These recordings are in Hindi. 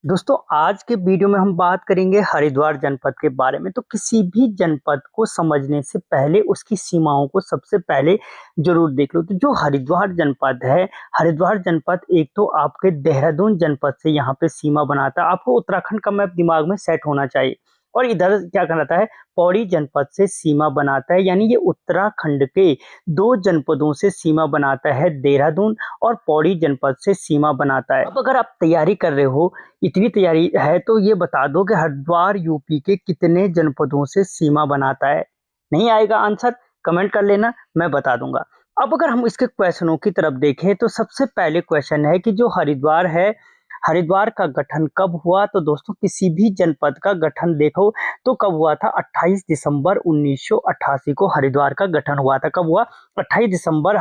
दोस्तों आज के वीडियो में हम बात करेंगे हरिद्वार जनपद के बारे में। तो किसी भी जनपद को समझने से पहले उसकी सीमाओं को सबसे पहले जरूर देख लो। तो जो हरिद्वार जनपद है, हरिद्वार जनपद एक तो आपके देहरादून जनपद से यहाँ पे सीमा बनाता है। आपको उत्तराखंड का मैप दिमाग में सेट होना चाहिए। और इधर क्या कहलाता है, पौड़ी जनपद से सीमा बनाता है, यानी ये उत्तराखंड के दो जनपदों से सीमा बनाता है। देहरादून और पौड़ी जनपद से सीमा बनाता है। अब अगर आप तैयारी कर रहे हो, इतनी तैयारी है, तो ये बता दो कि हरिद्वार यूपी के कितने जनपदों से सीमा बनाता है। नहीं आएगा आंसर, कमेंट कर लेना, मैं बता दूंगा। अब अगर हम इसके क्वेश्चनों की तरफ देखें तो सबसे पहले क्वेश्चन है कि जो हरिद्वार है, हरिद्वार का गठन कब हुआ। तो दोस्तों किसी भी जनपद का गठन देखो तो कब हुआ था, 28 दिसंबर 1988 को हरिद्वार का गठन हुआ था। कब हुआ, 28 दिसंबर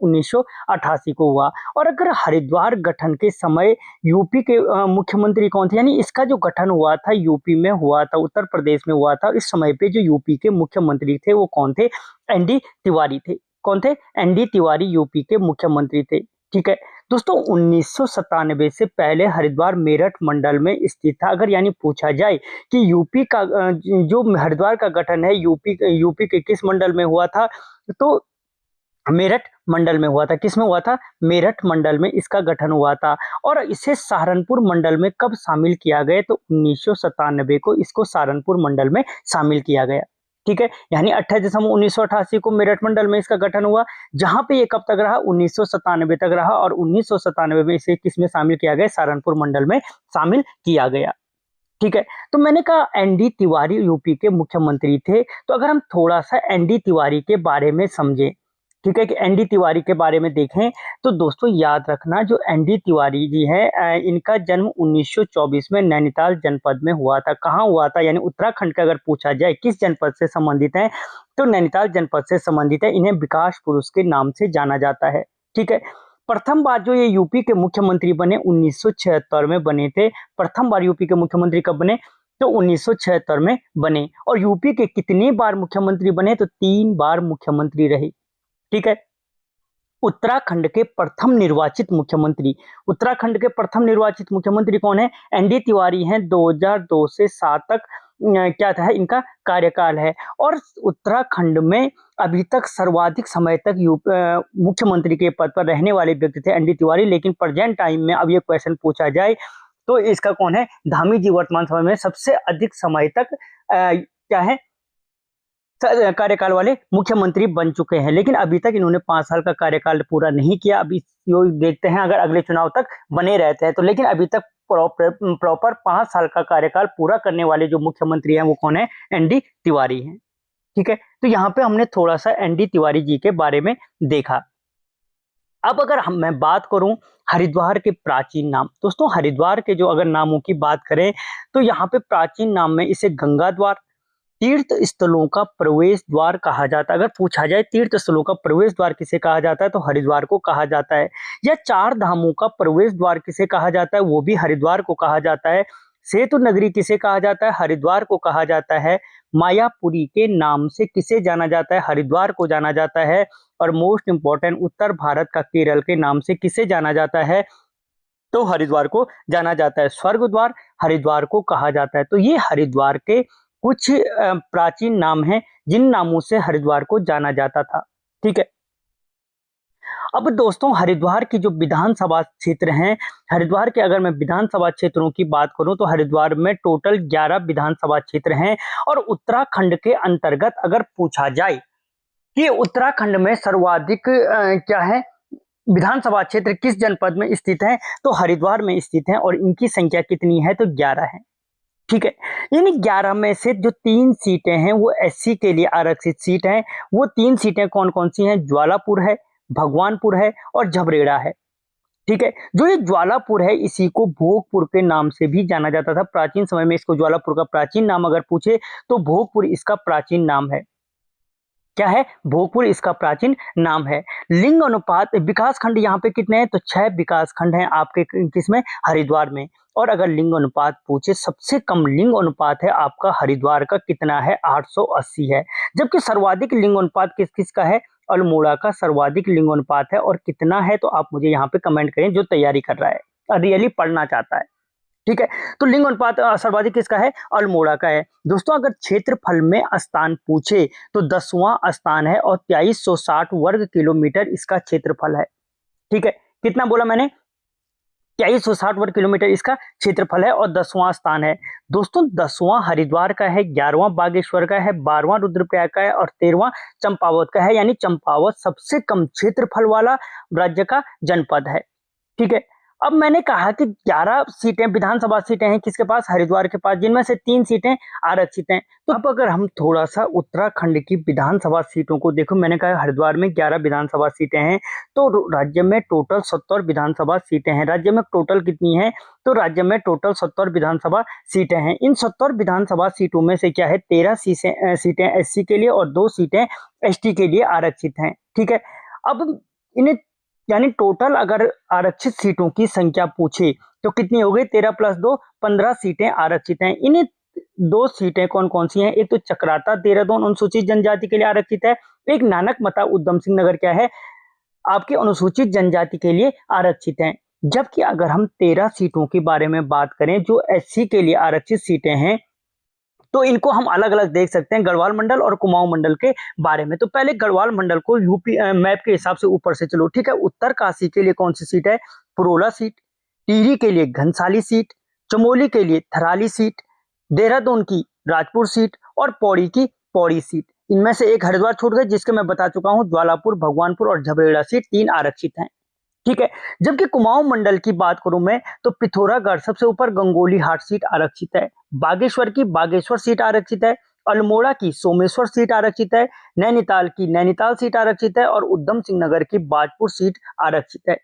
1988 को हुआ। और अगर हरिद्वार गठन के समय यूपी के मुख्यमंत्री कौन थे, यानी इसका जो गठन हुआ था यूपी में हुआ था, उत्तर प्रदेश में हुआ था। इस समय पे जो यूपी के मुख्यमंत्री थे वो कौन थे, एनडी तिवारी थे। कौन थे, एनडी तिवारी यूपी के मुख्यमंत्री थे। ठीक है दोस्तों, 1997 से पहले हरिद्वार मेरठ मंडल में स्थित था। अगर यानी पूछा जाए कि यूपी का जो हरिद्वार का गठन है यूपी के किस मंडल में हुआ था, तो मेरठ मंडल में हुआ था। किस में हुआ था, मेरठ मंडल में इसका गठन हुआ था। और इसे सहारनपुर मंडल में कब शामिल किया गया, तो 1997 को इसको सहारनपुर मंडल में शामिल किया गया। ठीक है, यानी 28 दिसंबर 1988 को मेरठ मंडल में इसका गठन हुआ, जहां पे ये कब तक रहा, 1997 तक रहा। और 1997 में इसे किस में शामिल किया गया, सहारनपुर मंडल में शामिल किया गया। ठीक है, तो मैंने कहा एनडी तिवारी यूपी के मुख्यमंत्री थे। तो अगर हम थोड़ा सा एनडी तिवारी के बारे में समझें, ठीक है, कि एनडी तिवारी के बारे में देखें, तो दोस्तों याद रखना जो एनडी तिवारी जी हैं, इनका जन्म 1924 में नैनीताल जनपद में हुआ था। कहाँ हुआ था, यानी उत्तराखंड का अगर पूछा जाए किस जनपद से संबंधित है, तो नैनीताल जनपद से संबंधित है। इन्हें विकास पुरुष के नाम से जाना जाता है। ठीक है, प्रथम बार जो ये यूपी के मुख्यमंत्री बने 1976 में बने थे। प्रथम बार यूपी के मुख्यमंत्री कब बने, तो 1976 में बने। और यूपी के कितनी बार मुख्यमंत्री बने, तो 3 बार मुख्यमंत्री रहे। ठीक है, उत्तराखंड के प्रथम निर्वाचित मुख्यमंत्री, उत्तराखंड के प्रथम निर्वाचित मुख्यमंत्री कौन है, एनडी तिवारी हैं। 2002 से 7 तक क्या था, इनका कार्यकाल है। और उत्तराखंड में अभी तक सर्वाधिक समय तक मुख्यमंत्री के पद पर रहने वाले व्यक्ति थे एनडी तिवारी। लेकिन प्रेजेंट टाइम में अब ये क्वेश्चन पूछा जाए तो इसका कौन है, धामी जी वर्तमान समय में सबसे अधिक समय तक क्या है, कार्यकाल वाले मुख्यमंत्री बन चुके हैं। लेकिन अभी तक इन्होंने 5 साल का कार्यकाल पूरा नहीं किया। अभी देखते हैं अगर अगले चुनाव तक बने रहते हैं तो। लेकिन अभी तक प्रॉपर 5 साल का कार्यकाल पूरा करने वाले जो मुख्यमंत्री हैं वो कौन है, एनडी तिवारी हैं। ठीक है, तो यहाँ पे हमने थोड़ा सा एनडी तिवारी जी के बारे में देखा। अब अगर मैं बात करूं हरिद्वार के प्राचीन नाम, दोस्तों हरिद्वार के जो अगर नामों की बात करें तो यहाँ पे प्राचीन नाम में इसे गंगा द्वार, तीर्थ स्थलों का प्रवेश द्वार कहा जाता है। अगर पूछा जाए तीर्थ स्थलों का प्रवेश द्वार किसे कहा जाता है, तो हरिद्वार को कहा जाता है। या 4 धामों का प्रवेश द्वार किसे कहा जाता है, वो भी हरिद्वार को कहा जाता है। सेतु नगरी किसे कहा जाता है, हरिद्वार को कहा जाता है। मायापुरी के नाम से किसे जाना जाता है, हरिद्वार को जाना जाता है। और मोस्ट इंपॉर्टेंट, उत्तर भारत का केरल के नाम से किसे जाना जाता है, तो हरिद्वार को जाना जाता है। स्वर्ग द्वार हरिद्वार को कहा जाता है। तो ये हरिद्वार के कुछ प्राचीन नाम हैं जिन नामों से हरिद्वार को जाना जाता था। ठीक है, अब दोस्तों हरिद्वार की जो विधानसभा क्षेत्र हैं, हरिद्वार के अगर मैं विधानसभा क्षेत्रों की बात करूं तो हरिद्वार में टोटल 11 विधानसभा क्षेत्र हैं। और उत्तराखंड के अंतर्गत अगर पूछा जाए कि उत्तराखंड में सर्वाधिक क्या है, विधानसभा क्षेत्र किस जनपद में स्थित है, तो हरिद्वार में स्थित है। और इनकी संख्या कितनी है, तो 11 है। ठीक है, यानी 11 में से जो 3 सीटें हैं वो एससी के लिए आरक्षित सीट हैं। वो 3 सीटें कौन कौन सी हैं, ज्वालापुर है, भगवानपुर है और झबरेड़ा है। ठीक है, जो ये ज्वालापुर है इसी को भोगपुर के नाम से भी जाना जाता था। प्राचीन समय में इसको ज्वालापुर का प्राचीन नाम अगर पूछे तो भोगपुर इसका प्राचीन नाम है। क्या है, भोगपुर इसका प्राचीन नाम है। लिंग अनुपात, विकास खंड यहाँ पे कितने हैं, तो 6 विकास खंड हैं आपके किसमें, हरिद्वार में। और अगर लिंग अनुपात पूछे, सबसे कम लिंग अनुपात है आपका हरिद्वार का, कितना है, 880 है। जबकि सर्वाधिक लिंग अनुपात किस किसका है, अल्मोड़ा का सर्वाधिक लिंग अनुपात है। और कितना है, तो आप मुझे यहाँ पे कमेंट करें जो तैयारी कर रहा है और रियली पढ़ना चाहता है। ठीक है। तो लिंग अनुपात सर्वाधिक किसका है? अल्मोड़ा का है। दोस्तों अगर क्षेत्रफल में स्थान पूछे तो 10वां स्थान है और 2360 वर्ग किलोमीटर इसका क्षेत्रफल है। ठीक है, कितना बोला मैंने? 2360 वर्ग किलोमीटर इसका क्षेत्रफल है और 10वां स्थान है। दोस्तों 10वां हरिद्वार का है, 11वां बागेश्वर का है, 12वां रुद्रप्रयाग का है और 13वां चंपावत का है। यानी चंपावत सबसे कम क्षेत्रफल वाला राज्य का जनपद है। ठीक है। अब मैंने कहा कि 11 सीटें विधानसभा सीटें हैं किसके पास? हरिद्वार के पास, जिनमें से 3 सीटें आरक्षित हैं। तो अब अगर हम थोड़ा सा उत्तराखंड की विधानसभा सीटों को देखो, मैंने कहा हरिद्वार में 11 विधानसभा सीटें हैं, तो राज्य में टोटल 70 विधानसभा सीटें हैं। राज्य में टोटल कितनी है? तो राज्य में टोटल 70 विधानसभा सीटें हैं। इन 70 विधानसभा सीटों में से क्या है, 13 सीटें एससी के लिए और 2 सीटें एसटी के लिए आरक्षित हैं। ठीक है। अब इन्हें यानी टोटल अगर आरक्षित सीटों की संख्या पूछे तो कितनी हो गई? 13 + 2 15 सीटें आरक्षित हैं। इन्हें 2 सीटें कौन कौन सी हैं? एक तो चक्राता देहरादून अनुसूचित जनजाति के लिए आरक्षित है, एक नानकमता उधम सिंह नगर क्या है, आपके अनुसूचित जनजाति के लिए आरक्षित है। जबकि अगर हम 13 सीटों के बारे में बात करें जो एससी के लिए आरक्षित सीटें हैं, तो इनको हम अलग अलग देख सकते हैं गढ़वाल मंडल और कुमाऊं मंडल के बारे में। तो पहले गढ़वाल मंडल को यूपी मैप के हिसाब से ऊपर से चलो। ठीक है। उत्तरकाशी के लिए कौन सी सीट है? पुरोला सीट, टिहरी के लिए घनसाली सीट, चमोली के लिए थराली सीट, देहरादून की राजपुर सीट और पौड़ी की पौड़ी सीट। इनमें से एक हरिद्वार छूट गए जिसके मैं बता चुका हूं, ज्वालापुर, भगवानपुर और झबरेड़ा सीट 3 आरक्षित हैं। ठीक है। जबकि कुमाऊं मंडल की बात करूं मैं तो पिथौरागढ़ सबसे ऊपर, गंगोली हाट सीट आरक्षित है, बागेश्वर की बागेश्वर सीट आरक्षित है, अल्मोड़ा की सोमेश्वर सीट आरक्षित है, नैनीताल की नैनीताल सीट आरक्षित है और उधम सिंह नगर की बाजपुर सीट आरक्षित है।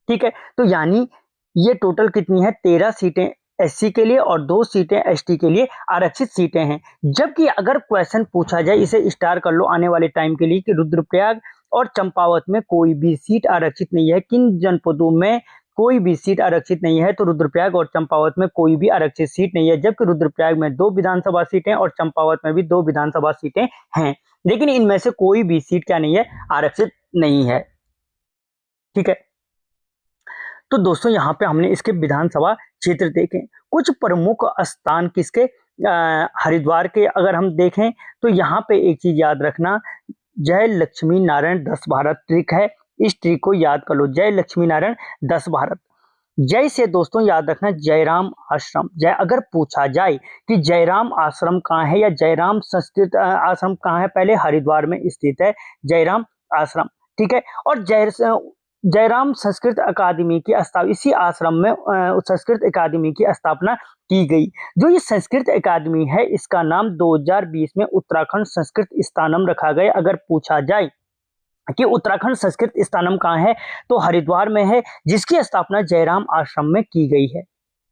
ठीक है। तो यानी ये टोटल कितनी है? 13 सीटें एससी के लिए और 2 सीटें एसटी के लिए आरक्षित सीटें हैं। जबकि अगर क्वेश्चन पूछा जाए, इसे स्टार कर लो आने वाले टाइम के लिए, कि रुद्रप्रयाग और चंपावत में कोई भी सीट आरक्षित नहीं है, किन जनपदों में कोई भी सीट आरक्षित नहीं है? तो रुद्रप्रयाग और चंपावत में कोई भी आरक्षित सीट नहीं है। जबकि रुद्रप्रयाग में 2 विधानसभा सीटें और चंपावत में भी 2 विधानसभा सीटें हैं, लेकिन इनमें से कोई भी सीट क्या नहीं है? आरक्षित नहीं है। ठीक है। तो दोस्तों यहाँ पे हमने इसके विधानसभा क्षेत्र देखे। कुछ प्रमुख स्थान किसके? हरिद्वार के अगर हम देखें तो यहाँ पे एक चीज याद रखना, जय लक्ष्मी नारायण 10 भारत ट्रिक है, इस ट्रिक को याद कर लो। जय लक्ष्मी नारायण 10 भारत। जय से दोस्तों याद रखना जयराम आश्रम। जय अगर पूछा जाए कि जयराम आश्रम कहाँ है या जयराम संस्कृत आश्रम कहाँ है, पहले हरिद्वार में स्थित है जयराम आश्रम। ठीक है। और जयराम संस्कृत अकादमी की स्थापना, इसी आश्रम में संस्कृत अकादमी की स्थापना की गई। जो ये संस्कृत अकादमी है इसका नाम 2020 में उत्तराखंड संस्कृत स्थानम रखा गया। अगर पूछा जाए कि उत्तराखंड संस्कृत स्थानम कहाँ है तो हरिद्वार में है, जिसकी स्थापना जयराम आश्रम में की गई है।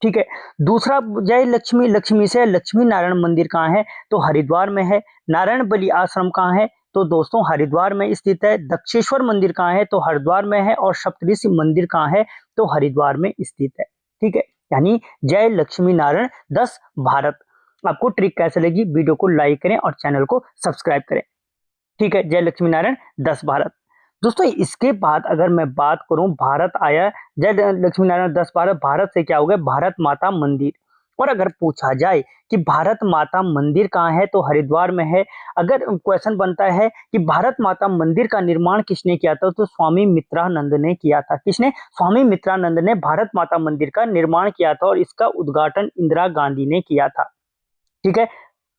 ठीक है। दूसरा, जय लक्ष्मी, लक्ष्मी से लक्ष्मी नारायण मंदिर कहाँ है तो हरिद्वार में है। नारायण बलि आश्रम कहाँ है तो दोस्तों हरिद्वार में स्थित है। दक्षेश्वर मंदिर कहाँ है तो हरिद्वार में है। और सप्तऋषि मंदिर कहाँ है तो हरिद्वार में स्थित है। ठीक है। यानी जय लक्ष्मी नारायण 10 भारत। आपको ट्रिक कैसे लगी? वीडियो को लाइक करें और चैनल को सब्सक्राइब करें। ठीक है। जय लक्ष्मी नारायण 10 भारत। दोस्तों इसके बाद अगर मैं बात करूं, भारत आया, जय लक्ष्मी नारायण 10 भारत, भारत से क्या हो गया? भारत माता मंदिर। और अगर पूछा जाए कि भारत माता मंदिर कहाँ है तो हरिद्वार में है। अगर क्वेश्चन बनता है कि भारत माता मंदिर का निर्माण किसने किया था तो स्वामी मित्रानंद ने किया था। किसने? स्वामी मित्रानंद ने भारत माता मंदिर का निर्माण किया था और इसका उद्घाटन इंदिरा गांधी ने किया था। ठीक है।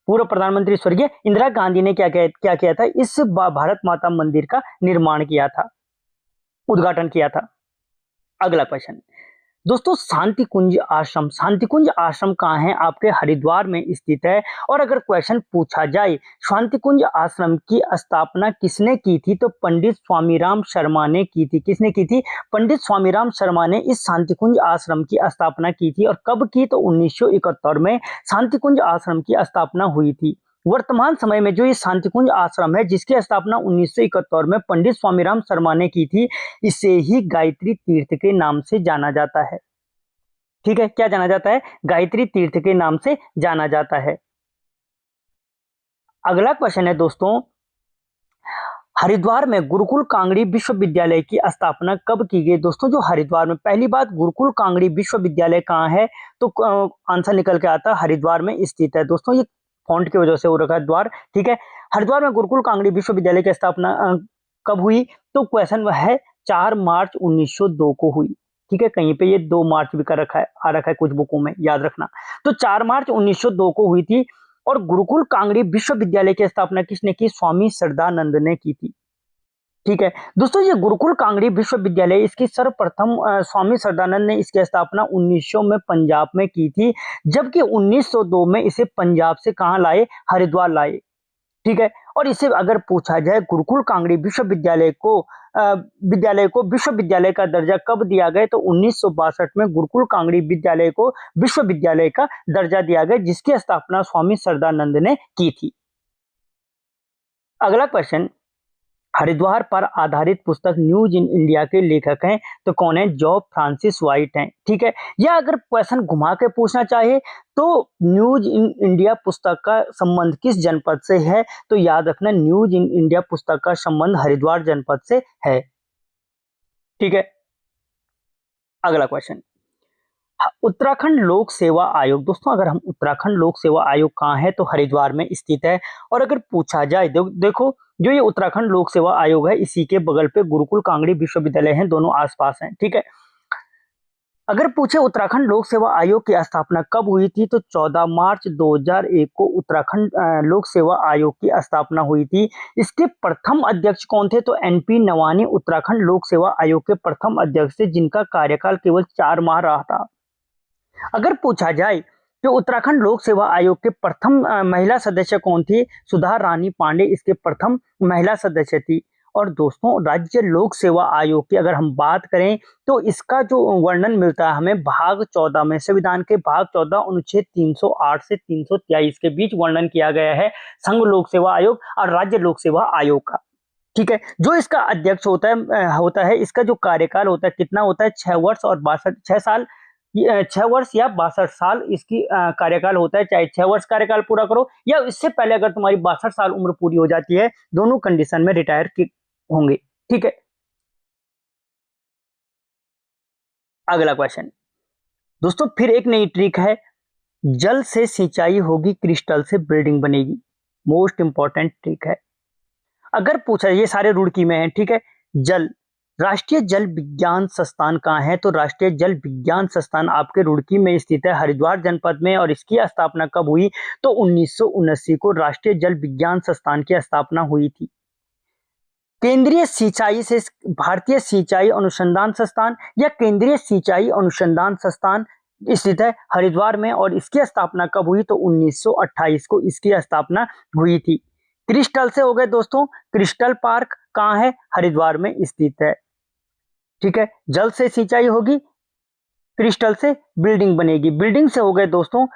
पूर्व प्रधानमंत्री स्वर्गीय इंदिरा गांधी ने क्या किया था? इस भारत माता मंदिर का निर्माण किया था, उद्घाटन किया था। अगला क्वेश्चन दोस्तों, शांति कुंज आश्रम। शांति कुंज आश्रम कहाँ है? आपके हरिद्वार में स्थित है। और अगर क्वेश्चन पूछा जाए शांति कुंज आश्रम की स्थापना किसने की थी तो पंडित स्वामीराम शर्मा ने की थी। किसने की थी? पंडित स्वामीराम शर्मा ने इस शांति कुंज आश्रम की स्थापना की थी। और कब की? तो 1971 में शांति कुंज आश्रम की स्थापना हुई थी। वर्तमान समय में जो ये शांति कुंज आश्रम है जिसकी स्थापना 1971 में पंडित स्वामीराम शर्मा ने की थी, इसे ही गायत्री तीर्थ के नाम से जाना जाता है। ठीक है। क्या जाना जाता है? गायत्री तीर्थ के नाम से जाना जाता है। अगला क्वेश्चन है दोस्तों, हरिद्वार में गुरुकुल कांगड़ी विश्वविद्यालय की स्थापना कब की गई? दोस्तों जो हरिद्वार में, पहली बात गुरुकुल कांगड़ी विश्वविद्यालय कहाँ है? तो आंसर निकल के आता है हरिद्वार में स्थित है। दोस्तों ये फॉन्ट की वजह से हो रखा है द्वार, ठीक है। हरिद्वार में गुरुकुल कांगड़ी विश्वविद्यालय की स्थापना कब हुई? तो क्वेश्चन वह है 4 मार्च 1902 को हुई, ठीक है। कहीं पे ये 2 मार्च भी कर रखा है, आ रखा है कुछ बुकों में, याद रखना। तो 4 मार्च 1902 को हुई थी। और गुरुकुल कांगड़ी विश्वविद्यालय की स्थापना किसने की? स्वामी श्रद्धानंद ने की थी, ठीक है। दोस्तों ये गुरुकुल कांगड़ी विश्वविद्यालय, इसकी सर्वप्रथम स्वामी श्रद्धानंद ने इसकी स्थापना 1900 में पंजाब में की थी, जबकि 1902 में इसे पंजाब से कहाँ लाए? हरिद्वार लाए, ठीक है। और इसे अगर पूछा जाए गुरुकुल कांगड़ी विश्वविद्यालय को विश्वविद्यालय का दर्जा कब दिया गया? तो 1962 में गुरुकुल कांगड़ी विद्यालय को विश्वविद्यालय का दर्जा दिया गया, जिसकी स्थापना स्वामी श्रद्धानंद ने की थी। अगला क्वेश्चन, हरिद्वार पर आधारित पुस्तक न्यूज इन इंडिया के लेखक हैं, तो कौन है? जॉब फ्रांसिस वाइट हैं, ठीक है। या अगर क्वेश्चन घुमा के पूछना चाहे तो न्यूज इन इंडिया पुस्तक का संबंध किस जनपद से है? तो याद रखना न्यूज इन इंडिया पुस्तक का संबंध हरिद्वार जनपद से है, ठीक है। अगला क्वेश्चन, उत्तराखंड लोक सेवा आयोग। दोस्तों अगर हम उत्तराखंड लोक सेवा आयोग कहाँ है? तो हरिद्वार में स्थित है। और अगर पूछा जाए, देखो जो ये उत्तराखंड लोक सेवा आयोग है, इसी के बगल पे गुरुकुल कांगड़ी विश्वविद्यालय है, दोनों आसपास हैं, ठीक है। अगर पूछे उत्तराखंड लोक सेवा आयोग की स्थापना कब हुई थी? तो 14 मार्च 2001 को उत्तराखंड लोक सेवा आयोग की स्थापना हुई थी। इसके प्रथम अध्यक्ष कौन थे? तो एनपी नवानी उत्तराखंड लोक सेवा आयोग के प्रथम अध्यक्ष थे, जिनका कार्यकाल केवल 4 माह रहा था। अगर पूछा जाए कि उत्तराखंड लोक सेवा आयोग के प्रथम महिला सदस्य कौन थी? सुधा रानी पांडे इसके प्रथम महिला सदस्य थी। और दोस्तों राज्य लोक सेवा आयोग की अगर हम बात करें तो इसका जो वर्णन मिलता है हमें भाग 14 में, संविधान के भाग 14 अनुच्छेद 308 से 323 के बीच वर्णन किया गया है संघ लोक सेवा आयोग और राज्य लोक सेवा आयोग का, ठीक है। जो इसका अध्यक्ष होता है इसका जो कार्यकाल होता है कितना होता है? 6 वर्ष और 6 साल, 6 वर्ष या 62 साल इसकी कार्यकाल होता है। चाहे 6 वर्ष कार्यकाल पूरा करो या इससे पहले अगर तुम्हारी 62 साल उम्र पूरी हो जाती है, दोनों कंडीशन में रिटायर होंगे, ठीक है। अगला क्वेश्चन, दोस्तों फिर एक नई ट्रिक है, जल से सिंचाई होगी क्रिस्टल से बिल्डिंग बनेगी। मोस्ट इंपॉर्टेंट ट्रिक है। अगर पूछा, ये सारे रुड़की में है, ठीक है। जल, राष्ट्रीय जल विज्ञान संस्थान कहाँ है? तो राष्ट्रीय जल विज्ञान संस्थान आपके रुड़की में स्थित है, हरिद्वार जनपद में। और इसकी स्थापना कब हुई? तो 1979 को राष्ट्रीय जल विज्ञान संस्थान की स्थापना हुई थी। केंद्रीय सिंचाई से भारतीय सिंचाई अनुसंधान संस्थान या केंद्रीय सिंचाई अनुसंधान संस्थान स्थित है हरिद्वार में। और इसकी स्थापना कब हुई? तो 1928 को इसकी स्थापना हुई थी। क्रिस्टल से हो गए दोस्तों, क्रिस्टल पार्क कहाँ है? हरिद्वार में स्थित है, ठीक है। जल से सिंचाई होगी, क्रिस्टल से बिल्डिंग बनेगी। बिल्डिंग से हो गए दोस्तों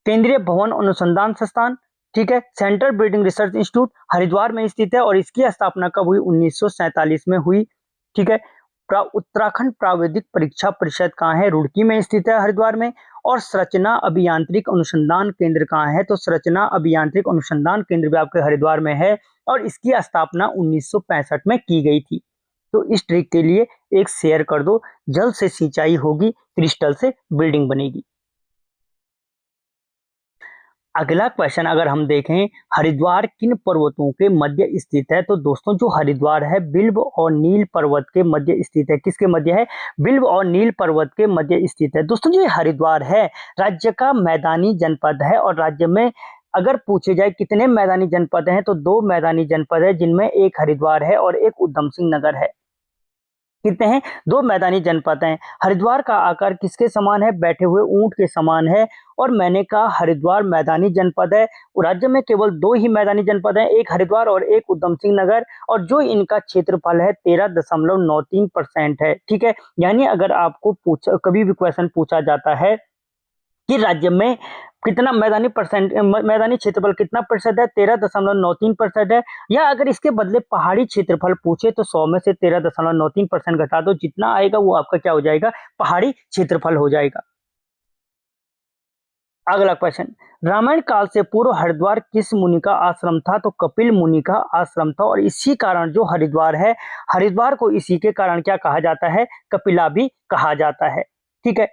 केंद्रीय भवन अनुसंधान संस्थान, ठीक है। Central building research institute Haridwar में स्थित है। और इसकी स्थापना कब हुई? 1947 में हुई, ठीक है। उत्तराखंड प्राविधिक परीक्षा परिषद कहाँ है? रुड़की में स्थित है, हरिद्वार में। और संरचना अभियांत्रिक अनुसंधान केंद्र कहाँ है? तो संरचना अभियांत्रिक अनुसंधान केंद्र भी आपके हरिद्वार में है। और इसकी स्थापना 1965 में की गई थी। तो इस ट्रिक के लिए एक शेयर कर दो, जल से सिंचाई होगी क्रिस्टल से बिल्डिंग बनेगी। अगला क्वेश्चन अगर हम देखें, हरिद्वार किन पर्वतों के मध्य स्थित है? तो दोस्तों जो हरिद्वार है बिल्व और नील पर्वत के मध्य स्थित है। किसके मध्य है? बिल्व और नील पर्वत के मध्य स्थित है। दोस्तों जो हरिद्वार है राज्य का मैदानी जनपद है। और राज्य में अगर पूछे जाए कितने मैदानी जनपद हैं, तो 2 मैदानी जनपद है, जिनमें एक हरिद्वार है और एक उधम सिंह नगर है। कितने हैं? 2 मैदानी जनपद हैं। हरिद्वार का आकार किसके समान है? बैठे हुए ऊंट के समान है। और मैंने कहा हरिद्वार मैदानी जनपद है। राज्य में केवल 2 ही मैदानी जनपद हैं, एक हरिद्वार और एक उधम सिंह नगर। और जो इनका क्षेत्रफल है 13.93% है, ठीक है। यानी अगर आपको कभी भी क्वेश्चन पूछा जाता है कि राज्य में कितना मैदानी क्षेत्रफल कितना प्रतिशत है? 13.93% है। या अगर इसके बदले पहाड़ी क्षेत्रफल पूछे तो 100 में से 13.93% घटा दो, जितना आएगा वो आपका क्या हो जाएगा? पहाड़ी क्षेत्रफल हो जाएगा। अगला क्वेश्चन, रामायण काल से पूर्व हरिद्वार किस मुनि का आश्रम था? तो कपिल मुनि का आश्रम था, और इसी कारण जो हरिद्वार है, हरिद्वार को इसी के कारण क्या कहा जाता है? कपिला भी कहा जाता है। ठीक है।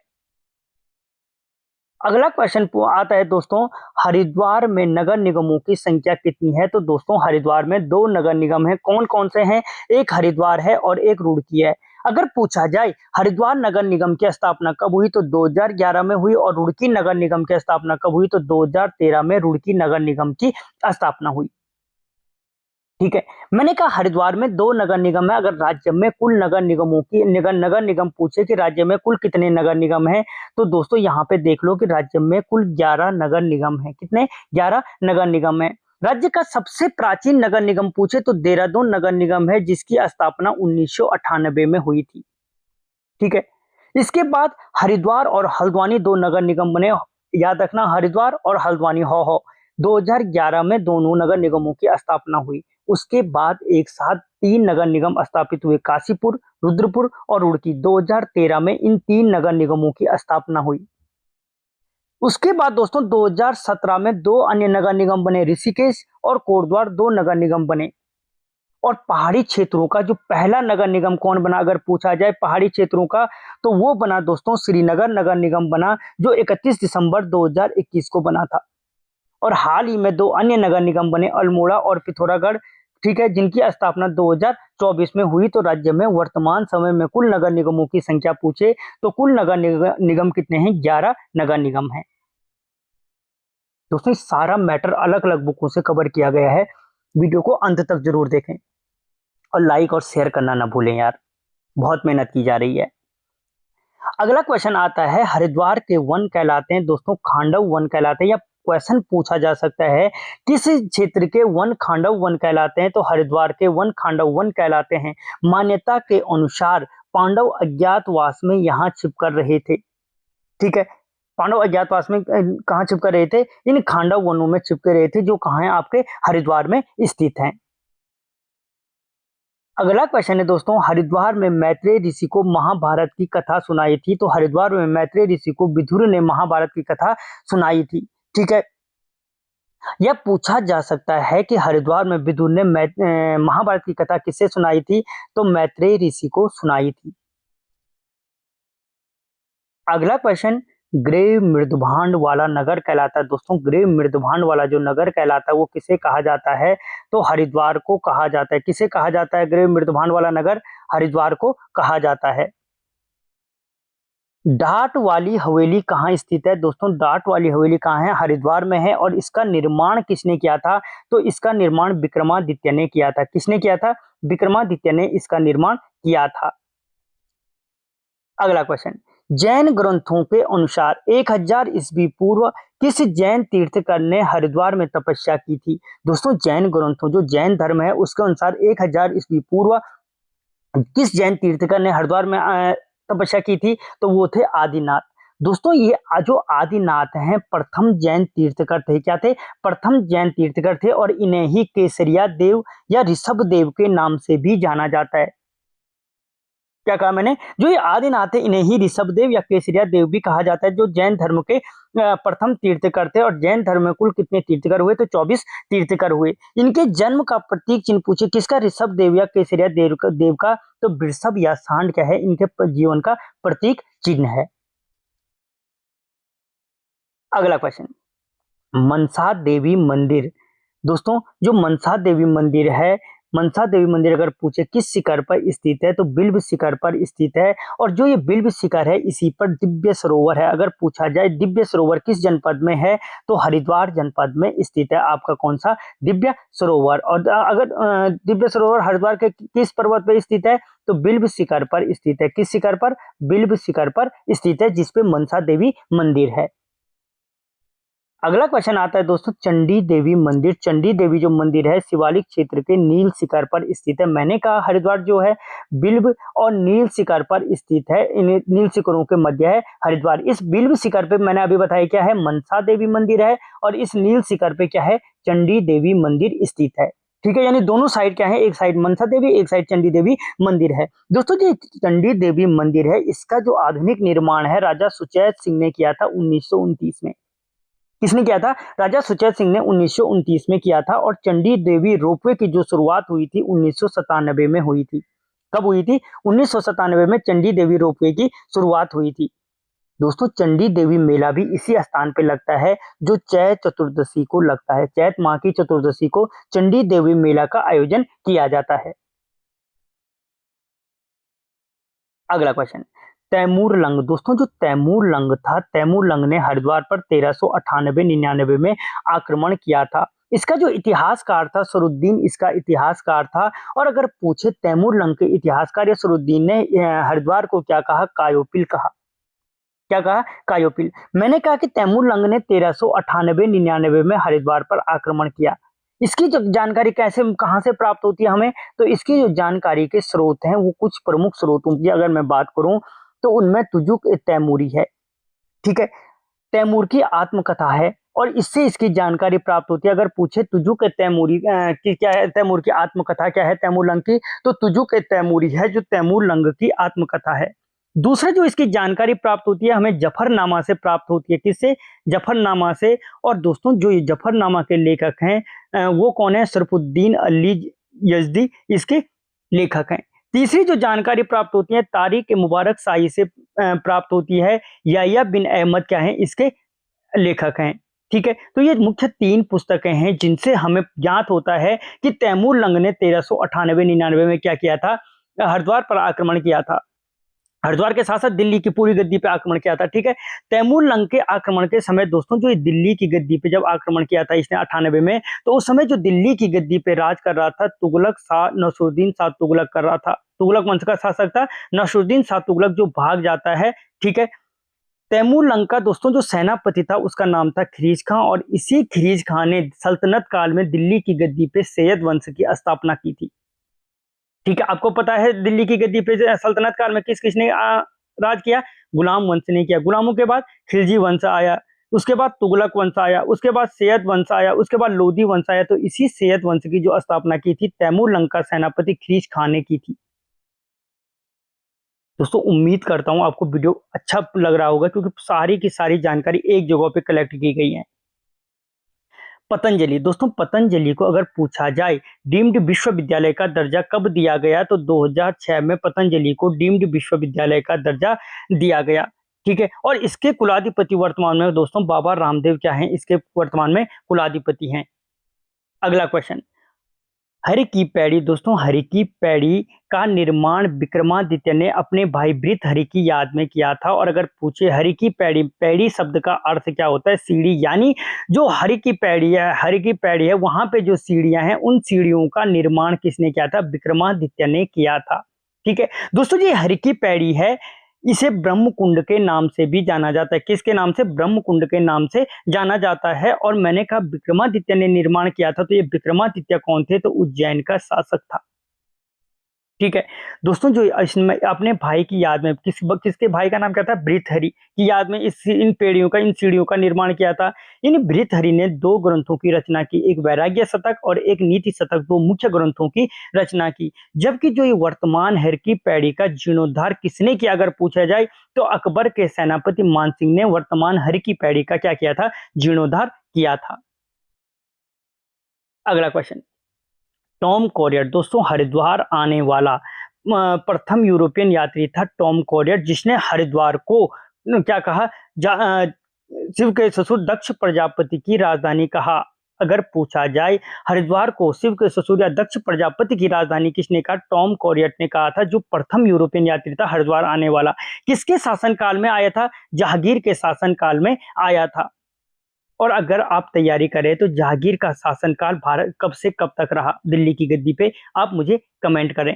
अगला क्वेश्चन आता है दोस्तों, हरिद्वार में नगर निगमों की संख्या कितनी है? तो दोस्तों हरिद्वार में 2 नगर निगम हैं। कौन-कौन से हैं? एक हरिद्वार है और एक रुड़की है। अगर पूछा जाए हरिद्वार नगर निगम की स्थापना कब हुई? तो 2011 में हुई, और रुड़की नगर निगम की स्थापना कब हुई? तो 2013 में रुड़की नगर निगम की स्थापना हुई। ठीक है। मैंने कहा हरिद्वार में 2 नगर निगम है। अगर राज्य में कुल नगर निगमों की नगर निगम पूछे कि राज्य में कुल कितने नगर निगम हैं, तो दोस्तों यहाँ पे देख लो कि राज्य में कुल 11 नगर निगम हैं। कितने? 11 नगर निगम हैं। राज्य का सबसे प्राचीन नगर निगम पूछे तो देहरादून नगर निगम है, जिसकी स्थापना 1998 में हुई थी। ठीक है। इसके बाद हरिद्वार और हल्द्वानी 2 नगर निगम बने। याद रखना, हरिद्वार और हल्द्वानी हो 2011 में दोनों नगर निगमों की स्थापना हुई। उसके बाद एक साथ 3 नगर निगम स्थापित हुए, काशीपुर, रुद्रपुर और रुड़की। 2013 में इन 3 नगर निगमों की स्थापना हुई। उसके बाद दोस्तों 2017 में 2 अन्य नगर निगम बने, ऋषिकेश और कोटद्वार 2 नगर निगम बने। और पहाड़ी क्षेत्रों का जो पहला नगर निगम कौन बना, अगर पूछा जाए पहाड़ी क्षेत्रों का, तो वो बना दोस्तों श्रीनगर नगर निगम बना, जो 31 दिसंबर 2021 को बना था। और हाल ही में 2 अन्य नगर निगम बने, अल्मोड़ा और पिथौरागढ़। ठीक है, जिनकी स्थापना 2024 में हुई। तो राज्य में वर्तमान समय में कुल नगर निगमों की संख्या पूछे तो कुल नगर निगम कितने हैं? 11 नगर निगम हैं। दोस्तों सारा मैटर अलग अलग बुकों से कवर किया गया है। वीडियो को अंत तक जरूर देखें और लाइक और शेयर करना ना भूलें यार, बहुत मेहनत की जा रही है। अगला क्वेश्चन आता है, हरिद्वार के वन कहलाते हैं दोस्तों खांडव वन कहलाते हैं, या क्वेश्चन पूछा जा सकता है किस क्षेत्र के वन खांडव वन कहलाते हैं? तो हरिद्वार के वन खांडव वन कहलाते हैं। मान्यता के अनुसार पांडव अज्ञातवास में यहाँ छिपकर रहे थे। ठीक है, पांडव अज्ञातवास में कहाँ छिपकर रहे थे? इन खांडव वनों में छिपकर रहे थे, जो कहाँ है? आपके हरिद्वार में स्थित हैं। अगला क्वेश्चन है दोस्तों, हरिद्वार में मैत्रेय ऋषि को महाभारत की कथा सुनाई थी। तो हरिद्वार में मैत्रेय ऋषि को विदुर ने महाभारत की कथा सुनाई थी। ठीक है। यह पूछा जा सकता है कि हरिद्वार में विदुर ने महाभारत की कथा किससे सुनाई थी? तो मैत्रेय ऋषि को सुनाई थी। अगला क्वेश्चन, ग्रेव मृदभांड वाला नगर कहलाता है। दोस्तों ग्रेव मृदभांड वाला जो नगर कहलाता है वो किसे कहा जाता है? तो हरिद्वार को कहा जाता है। किसे कहा जाता है ग्रेव मृदभांड वाला नगर? हरिद्वार को कहा जाता है। डाट वाली हवेली कहाँ स्थित है? दोस्तों डाट वाली हवेली कहाँ है? हरिद्वार में है। और इसका निर्माण किसने किया था? तो इसका निर्माण विक्रमादित्य ने किया था। किसने किया था? विक्रमादित्य ने इसका निर्माण किया था। अगला क्वेश्चन, जैन ग्रंथों के अनुसार 1000 ईस्वी पूर्व किस जैन तीर्थकर ने हरिद्वार में तपस्या की थी? दोस्तों जैन ग्रंथों, जो जैन धर्म है उसके अनुसार 1000 ईस्वी पूर्व किस जैन तीर्थकर ने हरिद्वार में तपस्या की थी? तो वो थे आदिनाथ। दोस्तों ये जो आदिनाथ हैं प्रथम जैन तीर्थकर थे। क्या थे? प्रथम जैन तीर्थकर थे, और इन्हें ही केसरिया देव या ऋषभ देव के नाम से भी जाना जाता है। क्या कहा मैंने? जो ये आदिनाथ है इन्हें ही ऋषभ देव या केसरिया देव भी कहा जाता है, जो जैन धर्म के प्रथम तीर्थकर थे। और जैन धर्म में कुल कितने तीर्थकर हुए? तो 24 तीर्थकर हुए। इनके जन्म का प्रतीक चिन्ह पूछे किसका? ऋषभ देव या केसरिया देव का। तो वृषभ या सांड क्या है? इनके जीवन का प्रतीक चिन्ह है। अगला क्वेश्चन, मनसा देवी मंदिर। दोस्तों जो मनसा देवी मंदिर है, मनसा देवी मंदिर अगर पूछे किस शिखर पर स्थित है? तो बिल्व शिखर पर स्थित है। और जो ये बिल्व शिखर है इसी पर दिव्य सरोवर है। अगर पूछा जाए दिव्य सरोवर किस जनपद में है? तो हरिद्वार जनपद में स्थित है आपका कौन सा? दिव्य सरोवर। और अगर दिव्य सरोवर हरिद्वार के किस पर्वत पर स्थित है? तो बिल्व शिखर पर स्थित है। किस शिखर पर? बिल्व शिखर पर स्थित है, जिसपे मनसा देवी मंदिर है। अगला क्वेश्चन आता है दोस्तों, चंडी देवी मंदिर। चंडी देवी जो मंदिर है शिवालिक क्षेत्र के नील शिखर पर स्थित है। मैंने कहा हरिद्वार जो है बिल्व और नील शिखर पर स्थित है। इन नील शिखरों के मध्य है हरिद्वार। इस बिल्व शिखर पे मैंने अभी बताया क्या है? मनसा देवी मंदिर है। और इस नील शिखर पे क्या है? चंडी देवी मंदिर स्थित है। ठीक है, यानी दोनों साइड क्या है? एक साइड मनसा देवी, एक साइड चंडी देवी मंदिर है। दोस्तों जो चंडी देवी मंदिर है इसका जो आधुनिक निर्माण है राजा सुचैत सिंह ने किया था 1929 में। किसने किया था? राजा सुचेत सिंह ने 1929 में किया था और चंडी देवी रोपवे की जो शुरुआत हुई थी 1997 में हुई थी। कब हुई थी? 1997 में चंडी देवी रोपवे की शुरुआत हुई थी। दोस्तों चंडी देवी मेला भी इसी स्थान पे लगता है जो चैत चतुर्दशी को लगता है। चैत माह की चतुर्दशी को चंडी देवी मेला का आयोजन किया जाता है। अगला क्वेश्चन, तैमूर लंग। दोस्तों जो तैमूर लंग था, तैमूर लंग ने हरिद्वार पर 1398-99 में आक्रमण किया था। इसका जो इतिहासकार था सरुद्दीन, इसका इतिहासकार था। और अगर पूछे तैमूर लंग के इतिहासकार या सरुद्दीन ने हरिद्वार को क्या कहा? कायोपिल कहा। क्या कहा? कायोपिल। मैंने कहा कि तैमूर लंग ने 1398-99 में हरिद्वार पर आक्रमण किया। इसकी जो जानकारी कैसे कहां से प्राप्त होती है हमें? तो इसकी जो जानकारी के स्रोत हैं वो कुछ प्रमुख स्रोतों की अगर मैं बात करूं तो उनमें तुजुक ए तैमूरी है। ठीक है, तैमूर की आत्मकथा है और इससे इसकी जानकारी प्राप्त होती है। अगर पूछे तुजुक ए तैमूरी की क्या है, तैमूर की आत्मकथा क्या है तैमूर लंग की, तो तुजुक ए तैमूरी है जो तैमूर लंग की आत्मकथा है। दूसरा जो इसकी जानकारी प्राप्त होती है हमें जफरनामा से प्राप्त होती है। किससे? जफरनामा से। और दोस्तों जो ये जफरनामा के लेखक हैं वो कौन है? शरफुद्दीन अली यजदी इसके लेखक हैं। तीसरी जो जानकारी प्राप्त होती है तारिक मुबारक शाही से प्राप्त होती है। याह्या बिन अहमद क्या है? इसके लेखक हैं। ठीक है, तो ये मुख्य 3 पुस्तकें हैं जिनसे हमें ज्ञात होता है कि तैमूर लंग ने 1398-99 में क्या किया था? हरिद्वार पर आक्रमण किया था। हरिद्वार के साथ साथ दिल्ली की पूरी गद्दी पे आक्रमण किया था। ठीक है, तैमूर लंग के आक्रमण के समय दोस्तों जो दिल्ली की गद्दी पे जब आक्रमण किया था इसने 98 में, तो उस समय जो दिल्ली की गद्दी पे राज कर रहा था तुगलक शाह नसरुद्दीन शाह तुगलक कर रहा था। तुगलक वंश का शासक था नसरुद्दीन शाह तुगलक जो भाग जाता है। ठीक है, तैमूर लंग का दोस्तों जो सेनापति था उसका नाम था खिरीज खां और इसी खिरीज खां ने सल्तनत काल में दिल्ली की गद्दी पे सैयद वंश की स्थापना की थी। ठीक है, आपको पता है दिल्ली की गद्दी पे सल्तनत काल में किस किसने राज किया? गुलाम वंश ने किया। गुलामों के बाद खिलजी वंश आया, उसके बाद तुगलक वंश आया, उसके बाद सैयद वंश आया, उसके बाद लोधी वंश आया। तो इसी सैयद वंश की जो स्थापना की थी तैमूर लंग का सेनापति खिरीज खां ने की थी। दोस्तों उम्मीद करता हूं आपको वीडियो अच्छा लग रहा होगा क्योंकि सारी की सारी जानकारी एक जगह पे कलेक्ट की गई है। पतंजलि। दोस्तों पतंजलि को अगर पूछा जाए डीम्ड विश्वविद्यालय का दर्जा कब दिया गया, तो 2006 में पतंजलि को डीम्ड विश्वविद्यालय का दर्जा दिया गया। ठीक है, और इसके कुलाधिपति वर्तमान में दोस्तों बाबा रामदेव क्या हैं? इसके वर्तमान में कुलाधिपति हैं। अगला क्वेश्चन, हरि की पैड़ी। दोस्तों हरि की पैड़ी का निर्माण विक्रमादित्य ने अपने भाई भृतहरि की याद में किया था। और अगर पूछे हरि की पैड़ी, पैड़ी शब्द का अर्थ क्या होता है? सीढ़ी। यानी जो हरि की पैड़ी है, हरि की पैड़ी है वहां पे जो सीढ़ियां हैं उन सीढ़ियों का निर्माण किसने किया था? विक्रमादित्य ने किया था। ठीक है दोस्तों, ये हरि की पैड़ी है इसे ब्रह्मकुंड के नाम से भी जाना जाता है। किसके नाम से? ब्रह्मकुंड के नाम से जाना जाता है। और मैंने कहा विक्रमादित्य ने निर्माण किया था, तो ये विक्रमादित्य कौन थे? तो उज्जैन का शासक था। ठीक है दोस्तों, जो इसमें अपने भाई की याद में किसके भाई का नाम क्या था? भृतहरि की याद में इन पेड़ियों का, इन सीढ़ियों का निर्माण किया था। इन भृतहरि ने 2 ग्रंथों की रचना की, एक वैराग्य शतक और एक नीति शतक, 2 मुख्य ग्रंथों की रचना की। जबकि जो ये वर्तमान हर की पैड़ी का जीर्णोद्धार किसने किया अगर पूछा जाए तो अकबर के सेनापति मानसिंह ने वर्तमान हर की पैड़ी का क्या किया था? जीर्णोद्धार किया था। अगला क्वेश्चन, टॉम कॉरियर। दोस्तों हरिद्वार आने वाला प्रथम यूरोपियन यात्री था टॉम कॉरियर, जिसने हरिद्वार को क्या कहा? शिव के ससुर दक्ष प्रजापति की राजधानी कहा। अगर पूछा जाए हरिद्वार को शिव के ससुर या दक्ष प्रजापति की राजधानी किसने कहा? टॉम कॉरियर ने कहा था, जो प्रथम यूरोपियन यात्री था हरिद्वार आने वाला। किसके शासनकाल में आया था? जहांगीर के शासनकाल में आया था। और अगर आप तैयारी करें तो जहांगीर का शासनकाल भारत कब से कब तक रहा दिल्ली की गद्दी पे, आप मुझे कमेंट करें।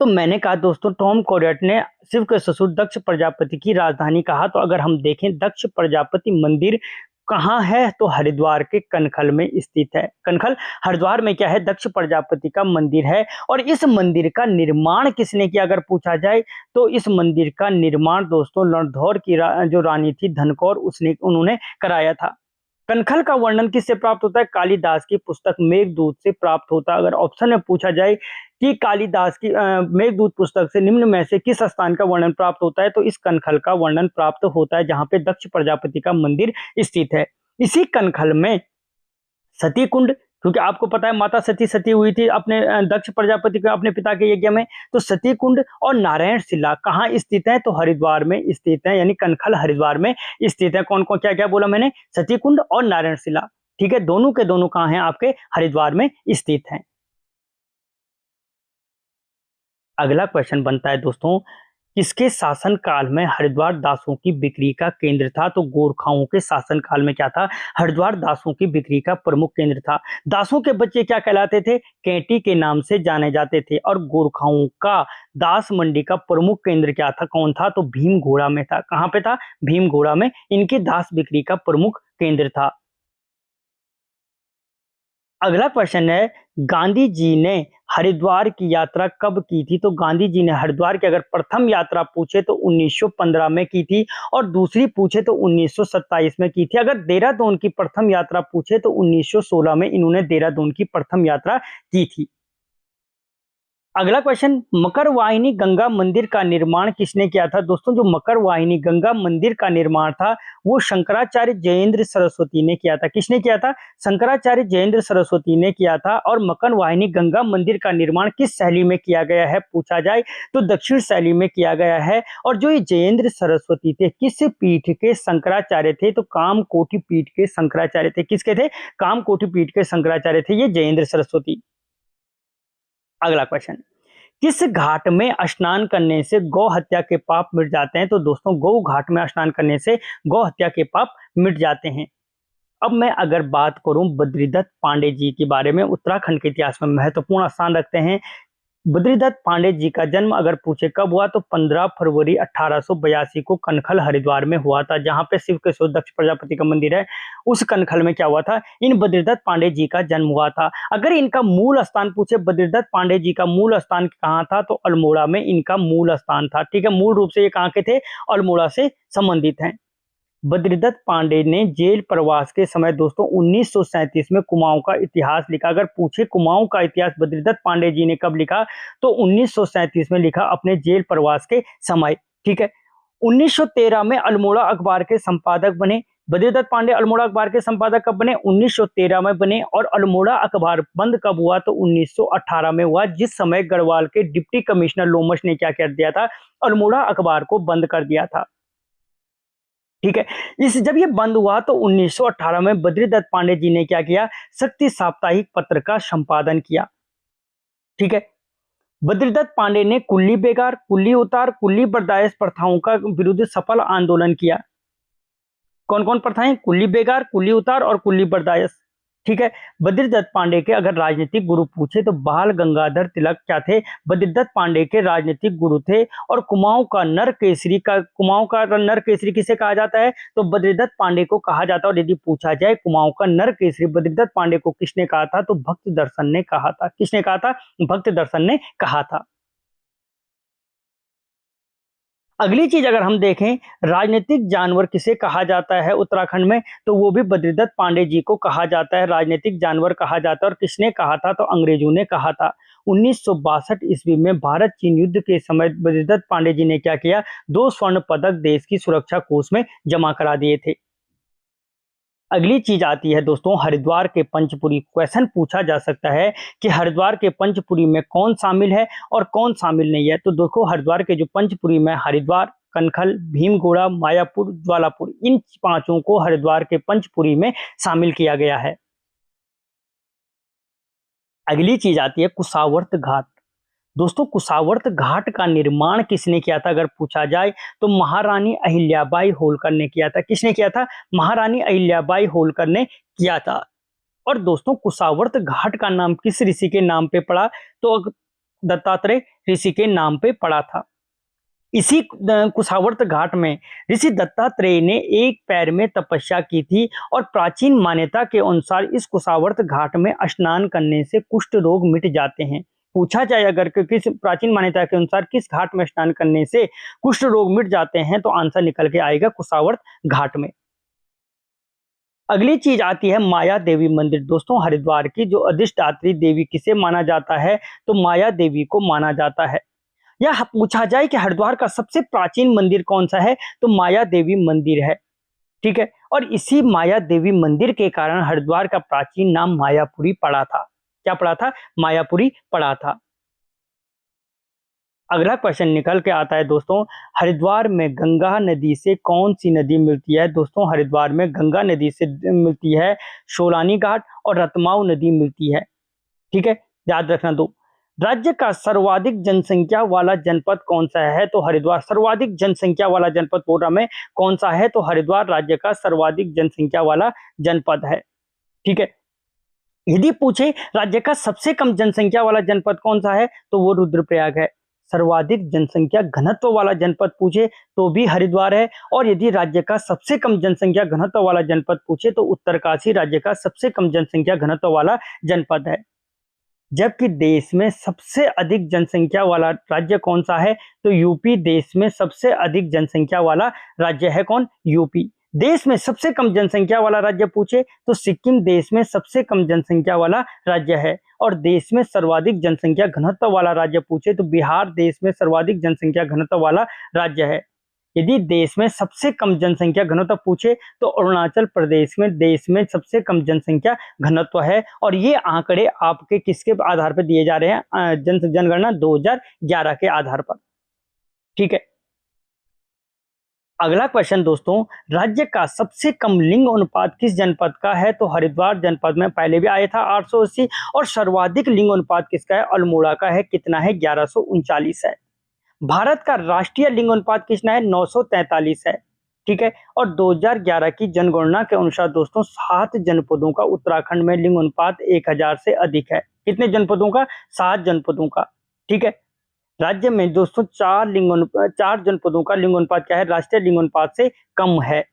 तो मैंने कहा दोस्तों टॉम कॉरियर ने शिव के ससुर दक्ष प्रजापति की राजधानी कहा। तो अगर हम देखें दक्ष प्रजापति मंदिर कहाँ है? तो हरिद्वार के कनखल में स्थित है। कनखल हरिद्वार में क्या है? दक्ष प्रजापति का मंदिर है। और इस मंदिर का निर्माण किसने किया अगर पूछा जाए तो इस मंदिर का निर्माण दोस्तों रणधौर की जो रानी थी धनकौर उन्होंने कराया था। कनखल का वर्णन किससे प्राप्त होता है? कालिदास की पुस्तक मेघदूत से प्राप्त होता है। अगर ऑप्शन में पूछा जाए कि कालिदास की मेघदूत पुस्तक से निम्न में से किस स्थान का वर्णन प्राप्त होता है, तो इस कनखल का वर्णन प्राप्त होता है जहां पे दक्ष प्रजापति का मंदिर स्थित है। इसी कनखल में सती कुंड, क्योंकि आपको पता है माता सती सती हुई थी अपने दक्ष प्रजापति के अपने पिता के यज्ञ में, तो सती कुंड और नारायण शिला कहाँ स्थित है? तो हरिद्वार में स्थित है, यानी कनखल हरिद्वार में स्थित है। कौन कौन क्या क्या बोला मैंने? सती कुंड और नारायण शिला। ठीक है, दोनों के दोनों कहाँ हैं? आपके हरिद्वार में स्थित हैं। अगला क्वेश्चन बनता है दोस्तों, किसके शासन काल में हरिद्वार दासों की बिक्री का केंद्र था? तो गोरखाओं के शासन काल में क्या था? हरिद्वार दासों की बिक्री का प्रमुख केंद्र था। दासों के बच्चे क्या कहलाते थे? कैंटी के नाम से जाने जाते थे। और गोरखाओं का दास मंडी का प्रमुख केंद्र क्या था? कौन था? तो भीमघोड़ा में था। कहां पे था? भीमघोड़ा में इनकी दास बिक्री का प्रमुख केंद्र था। अगला क्वेश्चन है, गांधी जी ने हरिद्वार की यात्रा कब की थी? तो गांधी जी ने हरिद्वार की अगर प्रथम यात्रा पूछे तो 1915 में की थी, और दूसरी पूछे तो 1927 में की थी। अगर देहरादून की प्रथम यात्रा पूछे तो 1916 में इन्होंने देहरादून की प्रथम यात्रा की थी। अगला क्वेश्चन, मकर वाहिनी गंगा मंदिर का निर्माण किसने किया था? दोस्तों, जो मकर वाहिनी गंगा मंदिर का निर्माण था वो शंकराचार्य जयेंद्र सरस्वती ने किया था। किसने किया था? शंकराचार्य जयेंद्र सरस्वती ने किया था। और मकर वाहिनी गंगा मंदिर का निर्माण किस शैली में किया गया है पूछा जाए तो दक्षिण शैली में किया गया है। और जो ये जयेंद्र सरस्वती थे किस पीठ के शंकराचार्य थे? तो कामकोटि पीठ के शंकराचार्य थे। किसके थे? कामकोटि पीठ के शंकराचार्य थे ये जयेंद्र सरस्वती। अगला क्वेश्चन, किस घाट में स्नान करने से गौ हत्या के पाप मिट जाते हैं? तो दोस्तों, गौ घाट में स्नान करने से गौ हत्या के पाप मिट जाते हैं। अब मैं अगर बात करूं बद्रीदत्त पांडे जी के बारे में, उत्तराखंड के इतिहास में महत्वपूर्ण स्थान रखते हैं। बद्रीदत्त पांडे जी का जन्म अगर पूछे कब हुआ तो 15 फरवरी 1882 को कनखल हरिद्वार में हुआ था, जहां पे शिव के सो दक्ष प्रजापति का मंदिर है। उस कनखल में क्या हुआ था? इन बद्रीदत्त पांडे जी का जन्म हुआ था। अगर इनका मूल स्थान पूछे बद्रीदत्त पांडे जी का मूल स्थान कहाँ था तो अल्मोड़ा में इनका मूल स्थान था। ठीक है, मूल रूप से ये कहाँ के थे? अल्मोड़ा से संबंधित हैं। बद्रीदत्त पांडे ने जेल प्रवास के समय दोस्तों 1937 में कुमाऊं का इतिहास लिखा। अगर पूछे कुमाऊं का इतिहास बद्रीदत्त पांडे जी ने कब लिखा तो 1937 में लिखा, अपने जेल प्रवास के समय। ठीक है, 1913 में अल्मोड़ा अखबार के संपादक बने। बद्रीदत्त पांडे अल्मोड़ा अखबार के संपादक कब बने? 1913 में बने। और अल्मोड़ा अखबार बंद कब हुआ तो 1918 में हुआ, जिस समय गढ़वाल के डिप्टी कमिश्नर लोमश ने क्या कर दिया था? अल्मोड़ा अखबार को बंद कर दिया था। ठीक है, इस जब ये बंद हुआ तो 1918 में बद्रीदत्त पांडे जी ने क्या किया? शक्ति साप्ताहिक पत्र का संपादन किया। ठीक है, बद्रीदत्त पांडे ने कुल्ली बेगार, कुल्ली उतार, कुल्ली बर्दाश्त प्रथाओं का विरुद्ध सफल आंदोलन किया। कौन कौन प्रथाएं? कुल्ली बेगार, कुल्ली उतार और कुल्ली बर्दाश्त। ठीक है, बद्रीदत्त पांडे के अगर राजनीतिक गुरु पूछे तो बाल गंगाधर तिलक क्या थे? बद्रीदत्त पांडे के राजनीतिक गुरु थे। और कुमाऊं का नर केसरी किसे कहा जाता है? तो बद्रीदत्त पांडे को कहा जाता है। और यदि पूछा जाए कुमाऊं का नर केसरी बद्रीदत्त पांडे को किसने कहा था तो भक्त दर्शन ने कहा था। किसने कहा था? भक्त दर्शन ने कहा था। अगली चीज अगर हम देखें, राजनीतिक जानवर किसे कहा जाता है उत्तराखंड में, तो वो भी बद्रीदत्त पांडे जी को कहा जाता है, राजनीतिक जानवर कहा जाता है। और किसने कहा था? तो अंग्रेजों ने कहा था। 1962 ईस्वी में भारत चीन युद्ध के समय बद्रीदत्त पांडे जी ने क्या किया? 2 स्वर्ण पदक देश की सुरक्षा कोष में जमा करा दिए थे। अगली चीज आती है दोस्तों हरिद्वार के पंचपुरी। क्वेश्चन पूछा जा सकता है कि हरिद्वार के पंचपुरी में कौन शामिल है और कौन शामिल नहीं है। तो देखो, हरिद्वार के जो पंचपुरी में हरिद्वार, कनखल, भीमगोड़ा, मायापुर, ज्वालापुर, इन पांचों को हरिद्वार के पंचपुरी में शामिल किया गया है। अगली चीज आती है कुशावर्त घाट। दोस्तों, कुशावर्त घाट का निर्माण किसने किया था अगर पूछा जाए तो महारानी अहिल्याबाई होलकर ने किया था। किसने किया था? महारानी अहिल्याबाई होलकर ने किया था। और दोस्तों, कुशावर्त घाट का नाम किस ऋषि के नाम पे पड़ा? तो दत्तात्रेय ऋषि के नाम पे पड़ा था। इसी कुशावर्त घाट में ऋषि दत्तात्रेय ने एक पैर में तपस्या की थी। और प्राचीन मान्यता के अनुसार इस कुशावर्त घाट में स्नान करने से कुष्ठ रोग मिट जाते हैं। पूछा जाए अगर कि किस प्राचीन मान्यता के अनुसार किस घाट में स्नान करने से कुष्ठ रोग मिट जाते हैं तो आंसर निकल के आएगा कुशावर्त घाट में। अगली चीज आती है माया देवी मंदिर। दोस्तों हरिद्वार की जो अधिष्ठात्री देवी किसे माना जाता है, तो माया देवी को माना जाता है। या पूछा जाए कि हरिद्वार का सबसे प्राचीन मंदिर कौन सा है, तो माया देवी मंदिर है। ठीक है, और इसी माया देवी मंदिर के कारण हरिद्वार का प्राचीन नाम मायापुरी पड़ा था। क्या पड़ा था? मायापुरी पड़ा था। अगला क्वेश्चन निकल के आता है दोस्तों, हरिद्वार में गंगा नदी से कौन सी नदी मिलती है? दोस्तों हरिद्वार में गंगा नदी से मिलती है शोलानी घाट और रतमाऊ नदी मिलती है। ठीक है, याद रखना। दो, राज्य का सर्वाधिक जनसंख्या वाला जनपद कौन सा है? तो हरिद्वार सर्वाधिक जनसंख्या वाला जनपद बोल रहा मैं, कौन सा है? तो हरिद्वार राज्य का सर्वाधिक जनसंख्या वाला जनपद है। ठीक है, यदि पूछे राज्य का सबसे कम जनसंख्या वाला जनपद कौन सा है, तो वो रुद्रप्रयाग है। सर्वाधिक जनसंख्या घनत्व वाला जनपद पूछे तो भी हरिद्वार है, और यदि राज्य का सबसे कम जनसंख्या घनत्व वाला जनपद पूछे तो उत्तरकाशी राज्य का सबसे कम जनसंख्या घनत्व वाला जनपद है। जबकि देश में सबसे अधिक जनसंख्या वाला राज्य कौन सा है, तो यूपी देश में सबसे अधिक जनसंख्या वाला राज्य है। कौन? यूपी। देश में सबसे कम जनसंख्या वाला राज्य पूछे तो सिक्किम देश में सबसे कम जनसंख्या वाला राज्य है, और देश में सर्वाधिक जनसंख्या घनत्व वाला राज्य पूछे तो बिहार देश में सर्वाधिक जनसंख्या घनत्व वाला राज्य है। यदि देश में सबसे कम जनसंख्या घनत्व पूछे तो अरुणाचल प्रदेश में देश में सबसे कम जनसंख्या घनत्व है, और ये आंकड़े आपके किसके आधार पर दिए जा रहे हैं? जनगणना 2011 के आधार पर। ठीक है, अगला क्वेश्चन दोस्तों, राज्य का सबसे कम लिंग अनुपात किस जनपद का है? तो हरिद्वार जनपद में पहले भी आया था 880, और सर्वाधिक लिंग अनुपात किसका है? अल्मोड़ा का है। कितना है? 1139 है। भारत का राष्ट्रीय लिंग अनुपात कितना है? 943 है। ठीक है, और 2011 की जनगणना के अनुसार दोस्तों 7 जनपदों का उत्तराखंड में लिंग अनुपात 1000 से अधिक है। कितने जनपदों का? 7 जनपदों का। ठीक है, राज्य में दोस्तों 4 जनपदों का लिंग अनुपात क्या है? राष्ट्रीय लिंग अनुपात से कम है।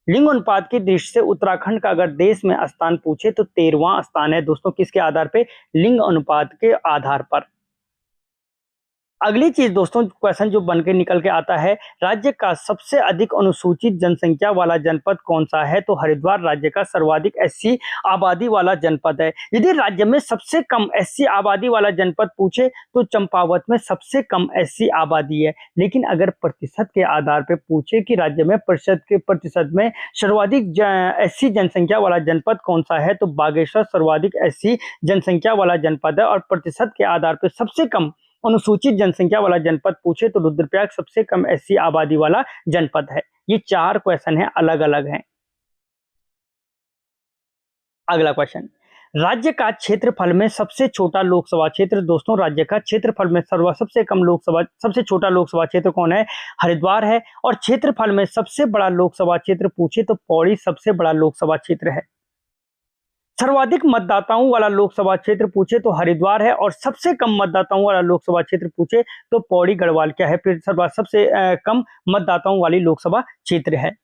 लिंग अनुपात की दृष्टि से उत्तराखंड का अगर देश में स्थान पूछे तो 13वां स्थान है दोस्तों। किसके आधार पे? लिंग अनुपात के आधार पर। अगली चीज दोस्तों, क्वेश्चन जो बन के निकल के आता है, राज्य का सबसे अधिक अनुसूचित जनसंख्या वाला जनपद कौन सा है? तो हरिद्वार राज्य का सर्वाधिक एससी आबादी वाला जनपद है। यदि राज्य में सबसे कम एससी आबादी वाला जनपद पूछे तो चंपावत में सबसे कम एससी आबादी है। लेकिन अगर प्रतिशत के आधार पर पूछे कि राज्य में प्रतिशत में सर्वाधिक एससी जनसंख्या वाला जनपद कौन सा है, तो बागेश्वर सर्वाधिक एससी जनसंख्या वाला जनपद है, और प्रतिशत के आधार पर सबसे कम अनुसूचित जनसंख्या वाला जनपद पूछे तो रुद्रप्रयाग सबसे कम एससी आबादी वाला जनपद है। ये 4 क्वेश्चन है, अलग अलग हैं। अगला क्वेश्चन, राज्य का क्षेत्रफल में सबसे छोटा लोकसभा क्षेत्र। दोस्तों राज्य का क्षेत्रफल में सबसे कम लोकसभा सबसे छोटा लोकसभा क्षेत्र कौन है? हरिद्वार है। और क्षेत्रफल में सबसे बड़ा लोकसभा क्षेत्र पूछे तो पौड़ी सबसे बड़ा लोकसभा क्षेत्र है। सर्वाधिक मतदाताओं वाला लोकसभा क्षेत्र पूछे तो हरिद्वार है, और सबसे कम मतदाताओं वाला लोकसभा क्षेत्र पूछे तो पौड़ी गढ़वाल क्या है? फिर सबसे कम मतदाताओं वाली लोकसभा क्षेत्र है।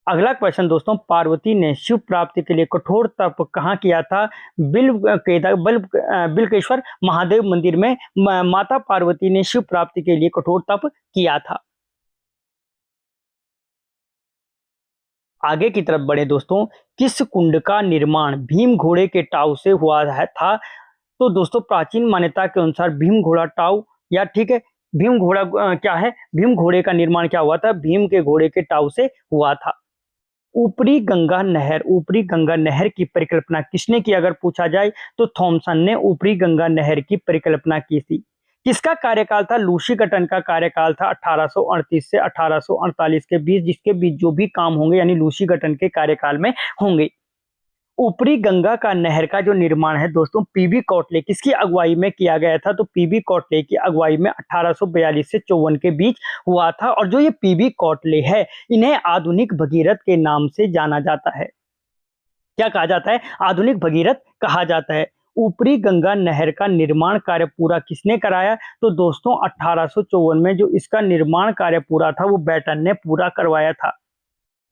अगला क्वेश्चन दोस्तों, पार्वती ने शिव प्राप्ति के लिए कठोर तप कहाँ किया था? बिल्केश्वर महादेव मंदिर में माता पार्वती ने शिव प्राप्ति के लिए कठोर तप किया था। आगे की तरफ बढ़े दोस्तों, किस कुंड का निर्माण भीम घोड़े के टाव से हुआ था? तो दोस्तों प्राचीन मान्यता के अनुसार भीम घोड़ा टाव, या ठीक है, भीम घोड़ा क्या है? भीम घोड़े का निर्माण क्या हुआ था? भीम के घोड़े के टाव से हुआ था। ऊपरी गंगा नहर की परिकल्पना किसने की? अगर पूछा जाए तो थॉमसन ने ऊपरी गंगा नहर की परिकल्पना की थी। किसका कार्यकाल था? लूसी गटन का कार्यकाल था 1838 से 1848 के बीच, जिसके बीच जो भी काम होंगे यानी लूसी गटन के कार्यकाल में होंगे। ऊपरी गंगा का नहर का जो निर्माण है दोस्तों पीबी कौटले किसकी अगुवाई में किया गया था? तो पीबी कौटले की अगुवाई में 1842 से 54 के बीच हुआ था। और जो ये पीबी कौटले है, इन्हें आधुनिक भगीरथ के नाम से जाना जाता है। क्या कहा जाता है? आधुनिक भगीरथ कहा जाता है। ऊपरी गंगा नहर का निर्माण कार्य पूरा किसने कराया? तो दोस्तों 1854 में जो इसका निर्माण कार्य पूरा था वो बैटन ने पूरा करवाया था।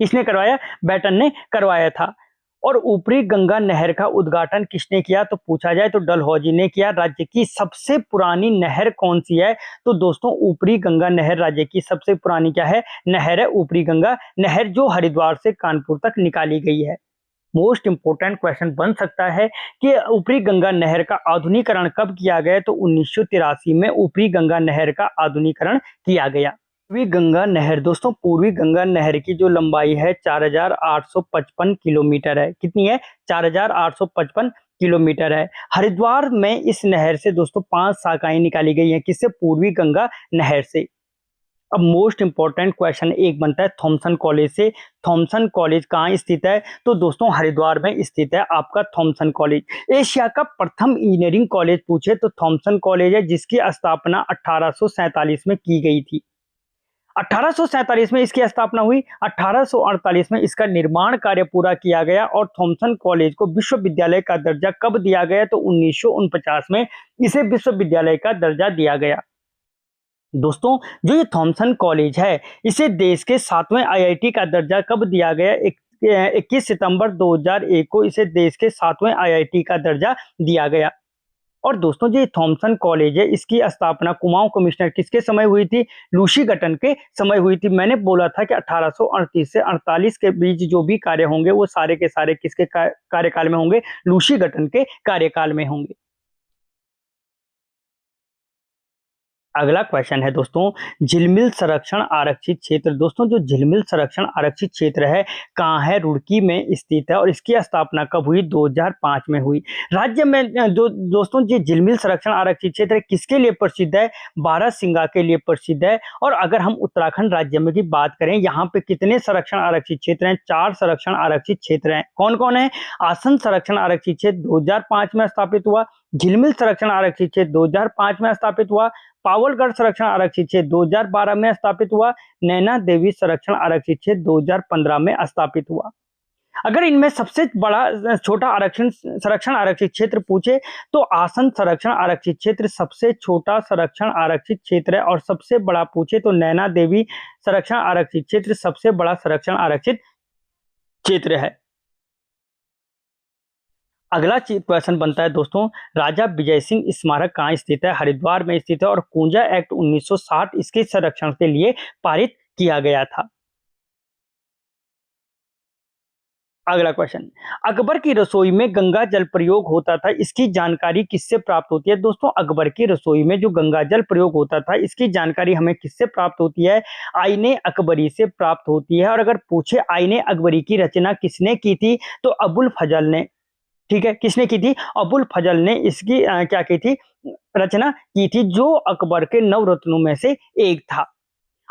किसने करवाया? बैटन ने करवाया था। और ऊपरी गंगा नहर का उद्घाटन किसने किया? तो पूछा जाए तो डलहौजी ने किया। राज्य की सबसे पुरानी नहर कौन सी है? तो दोस्तों ऊपरी गंगा नहर राज्य की सबसे पुरानी क्या है? नहर है ऊपरी गंगा नहर, जो हरिद्वार से कानपुर तक निकाली गई है। मोस्ट इंपोर्टेंट क्वेश्चन बन सकता है कि ऊपरी गंगा नहर का आधुनिकीकरण कब किया गया? तो 1983 में ऊपरी गंगा नहर का आधुनिकीकरण किया गया। पूर्वी गंगा नहर दोस्तों, पूर्वी गंगा नहर की जो लंबाई है 4,855 किलोमीटर है। कितनी है? 4,855 किलोमीटर है। हरिद्वार में इस नहर से दोस्तों 5 शाखाएं निकाली गई हैं। किससे? पूर्वी गंगा नहर से। अब मोस्ट इंपॉर्टेंट क्वेश्चन एक बनता है थॉमसन कॉलेज से। थॉमसन कॉलेज कहाँ स्थित है? तो दोस्तों हरिद्वार में स्थित है आपका थॉमसन कॉलेज। एशिया का प्रथम इंजीनियरिंग कॉलेज पूछे तो थॉमसन कॉलेज है, जिसकी स्थापना 1847 में की गई थी। 1847 में इसकी स्थापना हुई, 1848 में इसका निर्माण कार्य पूरा किया गया और थॉमसन कॉलेज को विश्वविद्यालय का दर्जा कब दिया गया? तो 1949 में इसे विश्वविद्यालय का दर्जा दिया गया। दोस्तों जो ये थॉमसन कॉलेज है, इसे देश के 7वें आईआईटी का दर्जा कब दिया गया? 21 सितंबर 2001 को इसे देश के 7वें आईआईटी का दर्जा दिया गया। और दोस्तों जो ये थॉमसन कॉलेज है, इसकी स्थापना कुमाऊं कमिश्नर किसके समय हुई थी? लूसी गटन के समय हुई थी। मैंने बोला था कि 1838 से 48 के बीच जो भी कार्य होंगे वो सारे के सारे किसके कार्यकाल में होंगे? लूसी गटन के कार्यकाल में होंगे। अगला क्वेश्चन है दोस्तों, झिलमिल संरक्षण आरक्षित क्षेत्र। दोस्तों जो झिलमिल संरक्षण आरक्षित क्षेत्र है कहाँ है? रुड़की में स्थित है और इसकी स्थापना कब हुई? 2005 में हुई। राज्य में जो दोस्तों ये झिलमिल संरक्षण आरक्षित क्षेत्र किसके लिए प्रसिद्ध है? बारहसिंगा के लिए प्रसिद्ध है। और अगर हम उत्तराखंड राज्य में की बात करें, यहाँ पे कितने संरक्षण आरक्षित क्षेत्र हैं? 4 संरक्षण आरक्षित क्षेत्र हैं। कौन कौन है? आसन संरक्षण आरक्षित क्षेत्र 2005 में स्थापित हुआ, झिलमिल संरक्षण आरक्षित क्षेत्र 2005 में स्थापित हुआ, पावलगढ़ संरक्षण आरक्षित क्षेत्र 2012 में स्थापित हुआ, नैना देवी संरक्षण आरक्षित क्षेत्र 2015 में स्थापित हुआ। अगर इनमें सबसे बड़ा छोटा संरक्षण आरक्षित क्षेत्र पूछे तो आसन संरक्षण आरक्षित क्षेत्र सबसे छोटा संरक्षण आरक्षित क्षेत्र है, और सबसे बड़ा पूछे तो नैना देवी संरक्षण आरक्षित क्षेत्र सबसे बड़ा संरक्षण आरक्षित क्षेत्र है। अगला क्वेश्चन बनता है दोस्तों, राजा विजय सिंह स्मारक कहाँ स्थित है? हरिद्वार में स्थित है और कूंजा एक्ट 1960 इसके संरक्षण के लिए पारित किया गया था। अगला क्वेश्चन, अकबर की रसोई में गंगा जल प्रयोग होता था, इसकी जानकारी किससे प्राप्त होती है? दोस्तों अकबर की रसोई में जो गंगा जल प्रयोग होता था, इसकी जानकारी हमें किससे प्राप्त होती है? आईने अकबरी से प्राप्त होती है। और अगर पूछे आईने अकबरी की रचना किसने की थी? तो अबुल फजल ने। ठीक है, किसने की थी? अबुल फजल ने इसकी क्या की थी? रचना की थी, जो अकबर के नवरत्नों में से एक था।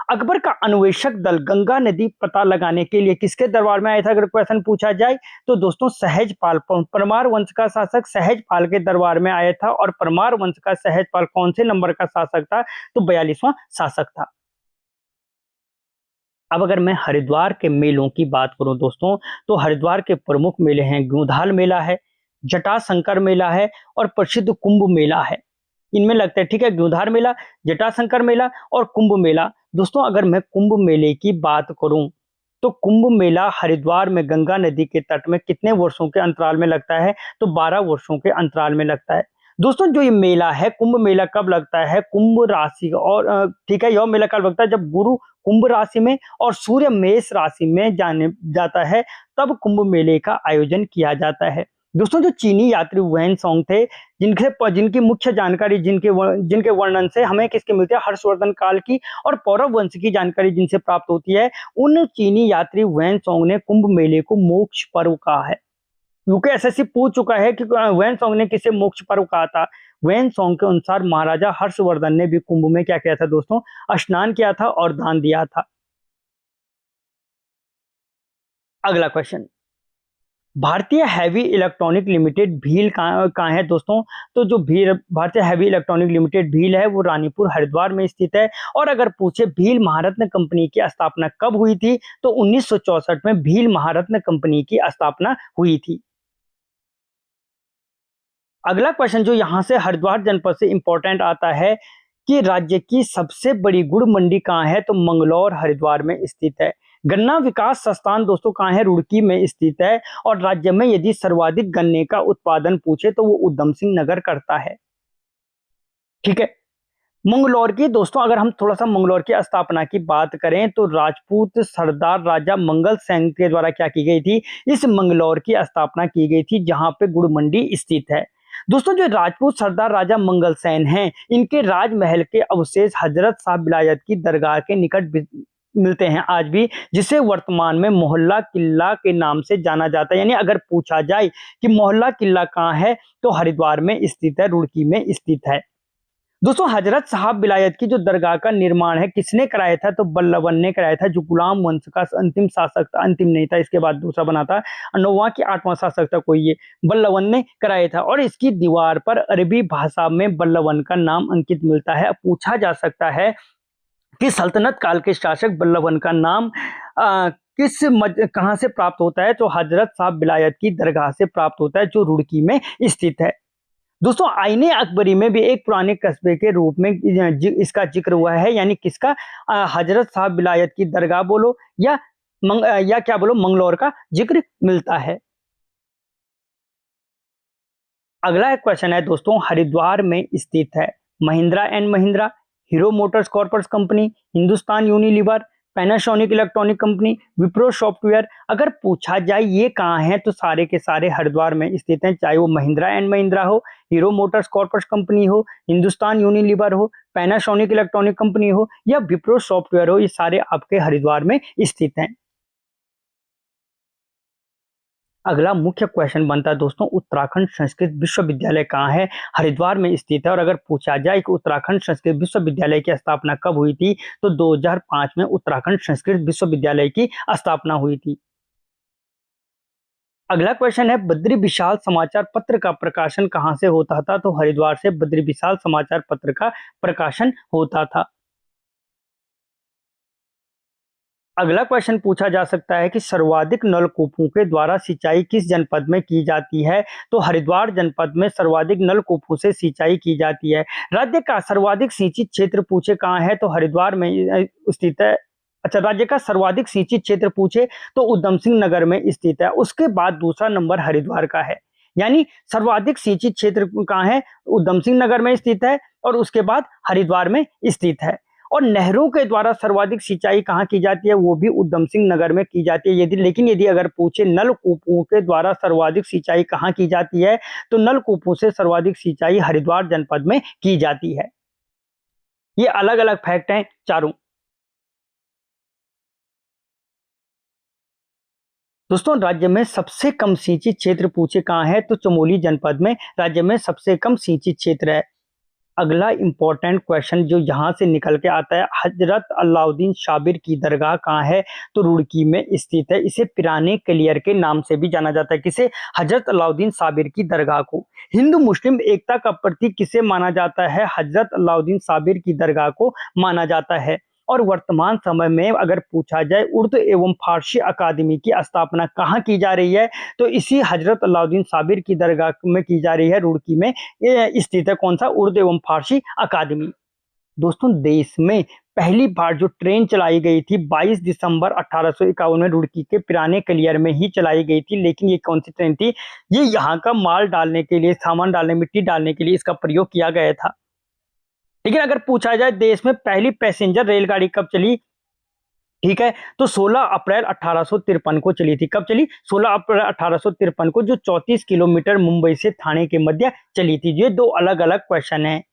अकबर का अन्वेषक दल गंगा नदी पता लगाने के लिए किसके दरबार में आया था? अगर क्वेश्चन पूछा जाए तो दोस्तों सहजपाल, परमार वंश का शासक सहजपाल के दरबार में आया था। और परमार वंश का सहजपाल कौन से नंबर का शासक था? तो 42वां शासक था। अब अगर मैं हरिद्वार के मेलों की बात करूं दोस्तों, तो हरिद्वार के प्रमुख मेले हैं ग्योधाल मेला है, जटाशंकर मेला है और प्रसिद्ध कुंभ मेला है। इनमें लगता है, ठीक है, ग्योधार मेला, जटाशंकर मेला और कुंभ मेला। दोस्तों अगर मैं कुंभ मेले की बात करूं तो कुंभ मेला हरिद्वार में गंगा नदी के तट में कितने वर्षों के अंतराल में लगता है? तो 12 वर्षों के अंतराल में लगता है। दोस्तों जो ये मेला है, कुंभ मेला कब लगता है? कुंभ राशि और ठीक है, यह मेला कब लगता है? जब गुरु कुंभ राशि में और सूर्य मेष राशि में जाने जाता है, तब कुंभ मेले का आयोजन किया जाता है। दोस्तों जो चीनी यात्री वैन सॉन्ग थे, जिनकी मुख्य जानकारी जिनके वर्णन से हमें किसके मिलते हैं? हर्षवर्धन काल की और पौरव वंश की जानकारी जिनसे प्राप्त होती है, उन चीनी यात्री वैन सॉन्ग ने कुंभ मेले को मोक्ष पर्व कहा है। क्योंकि एसएससी पूछ चुका है कि वैन सॉन्ग ने किसे मोक्ष पर्व कहा था। वैन सॉन्ग के अनुसार महाराजा हर्षवर्धन ने भी कुंभ में क्या किया था दोस्तों? स्नान किया था और दान दिया था। अगला क्वेश्चन, भारतीय हैवी इलेक्ट्रॉनिक लिमिटेड भील कहाँ है दोस्तों? तो जो भील भारतीय हैवी इलेक्ट्रॉनिक लिमिटेड भील है वो रानीपुर हरिद्वार में स्थित है। और अगर पूछे भील महारत्न कंपनी की स्थापना कब हुई थी? तो 1964 में भील महारत्न कंपनी की स्थापना हुई थी। अगला क्वेश्चन जो यहाँ से हरिद्वार जनपद से इंपॉर्टेंट आता है कि राज्य की सबसे बड़ी गुड़ मंडी कहाँ है? तो मंगलौर हरिद्वार में स्थित है। गन्ना विकास संस्थान दोस्तों कहाँ है? रुड़की में स्थित है। और राज्य में यदि सर्वाधिक गन्ने का उत्पादन पूछे तो वो उधम सिंह नगर करता है। ठीक है। मंगलौर की दोस्तों अगर हम थोड़ा सा मंगलौर की स्थापना की बात करें तो राजपूत सरदार राजा मंगल सेन के द्वारा क्या की गई थी? इस मंगलौर की स्थापना की गई थी, जहां पे गुड़ मंडी स्थित है। दोस्तों जो राजपूत सरदार राजा मंगल सेन हैं, इनके राजमहल के अवशेष हजरत साहब विलायत की दरगाह के निकट मिलते हैं आज भी, जिसे वर्तमान में मोहल्ला किला के नाम से जाना जाता है। यानी अगर पूछा जाए कि मोहल्ला किला कहाँ है, तो हरिद्वार में स्थित है, रुड़की में स्थित है। दोस्तों हजरत साहब विलायत की जो दरगाह का निर्माण है किसने कराया था? तो बल्लवन ने कराया था, जो गुलाम वंश का अंतिम शासक था। अंतिम नहीं था, इसके बाद दूसरा बना था, 9वां कि 8वां शासक था कोई, ये बल्लवन ने कराया था। और इसकी दीवार पर अरबी भाषा में बल्लवन का नाम अंकित मिलता है। पूछा जा सकता है कि सल्तनत काल के शासक बल्लवन का नाम कहाँ से प्राप्त होता है? तो हजरत साहब विलायत की दरगाह से प्राप्त होता है, जो रुड़की में स्थित है। दोस्तों आईने अकबरी में भी एक पुराने कस्बे के रूप में इसका जिक्र हुआ है। यानी किसका? हजरत साहब विलायत की दरगाह बोलो या क्या बोलो, मंगलौर का जिक्र मिलता है। अगला एक क्वेश्चन है दोस्तों, हरिद्वार में स्थित है Mahindra and Mahindra, hero Motors corporate company, Hindustan Unilever, Panasonic electronic company, Wipro software. अगर पूछा जाए ये कहाँ है, तो सारे के सारे हरिद्वार में स्थित हैं, चाहे वो महिंद्रा एंड महिंद्रा हो, हीरो मोटर्स कॉर्पोरेट कंपनी हो, हिंदुस्तान यूनिलीवर हो, पैनासोनिक इलेक्ट्रॉनिक कंपनी हो या विप्रो सॉफ्टवेयर हो, ये सारे आपके हरिद्वार में स्थित हैं। अगला मुख्य क्वेश्चन बनता है दोस्तों, उत्तराखंड संस्कृत विश्वविद्यालय कहाँ है? हरिद्वार में स्थित है। और अगर पूछा जाए कि उत्तराखंड संस्कृत विश्वविद्यालय की स्थापना कब हुई थी, तो 2005 में उत्तराखंड संस्कृत विश्वविद्यालय की स्थापना हुई थी। अगला क्वेश्चन है, बद्री विशाल समाचार पत्र का प्रकाशन कहाँ से होता था? तो हरिद्वार से बद्री विशाल समाचार पत्र का प्रकाशन होता था। अगला क्वेश्चन पूछा जा सकता है कि सर्वाधिक नलकूपों के द्वारा सिंचाई किस जनपद में की जाती है? तो हरिद्वार जनपद में सर्वाधिक नलकूपों से सिंचाई की जाती है। राज्य का सर्वाधिक सिंचित क्षेत्र पूछे कहाँ है? तो हरिद्वार में स्थित है। अच्छा, राज्य का सर्वाधिक सिंचित क्षेत्र पूछे तो उधम सिंह नगर में स्थित है। उसके बाद दूसरा नंबर हरिद्वार का है। यानी सर्वाधिक सिंचित क्षेत्र कहाँ है? उधम सिंह नगर में स्थित है, और उसके बाद हरिद्वार में स्थित है। और नहरों के द्वारा सर्वाधिक सिंचाई कहाँ की जाती है? वो भी उधम सिंह नगर में की जाती है। लेकिन यदि अगर पूछे नलकूपों के द्वारा सर्वाधिक सिंचाई कहाँ की जाती है, तो नलकूपों से सर्वाधिक सिंचाई हरिद्वार जनपद में की जाती है। ये अलग अलग फैक्ट हैं चारों। दोस्तों राज्य में सबसे कम सिंचित क्षेत्र पूछे कहाँ है? तो चमोली जनपद में राज्य में सबसे कम सिंचित क्षेत्र है। अगला इंपॉर्टेंट क्वेश्चन जो यहाँ से निकल के आता है, हजरत अलाउद्दीन साबिर की दरगाह कहाँ है? तो रुड़की में स्थित है। इसे पिराने क्लियर के नाम से भी जाना जाता है। किसे? हजरत अलाउद्दीन साबिर की दरगाह को। हिंदू मुस्लिम एकता का प्रतीक किसे माना जाता है? हजरत अलाउद्दीन साबिर की दरगाह को माना जाता है। और वर्तमान समय में अगर पूछा जाए उर्दू एवं फारसी अकादमी की स्थापना कहाँ की जा रही है? तो इसी हजरत अलाउद्दीन साबिर की दरगाह में की जा रही है, रुड़की में स्थित है। कौन सा? उर्दू एवं फारसी अकादमी। दोस्तों देश में पहली बार जो ट्रेन चलाई गई थी 22 दिसंबर 1851 में रुड़की के पिराने कलियर में ही चलाई गई थी। लेकिन ये कौन सी ट्रेन थी? ये यहाँ का माल डालने के लिए, सामान डालने, मिट्टी डालने के लिए इसका प्रयोग किया गया था। लेकिन अगर पूछा जाए देश में पहली पैसेंजर रेलगाड़ी कब चली, ठीक है, तो 16 अप्रैल 1853 को चली थी। कब चली? 16 अप्रैल 1853 को, जो 34 किलोमीटर मुंबई से थाने के मध्य चली थी। ये दो अलग अलग क्वेश्चन है।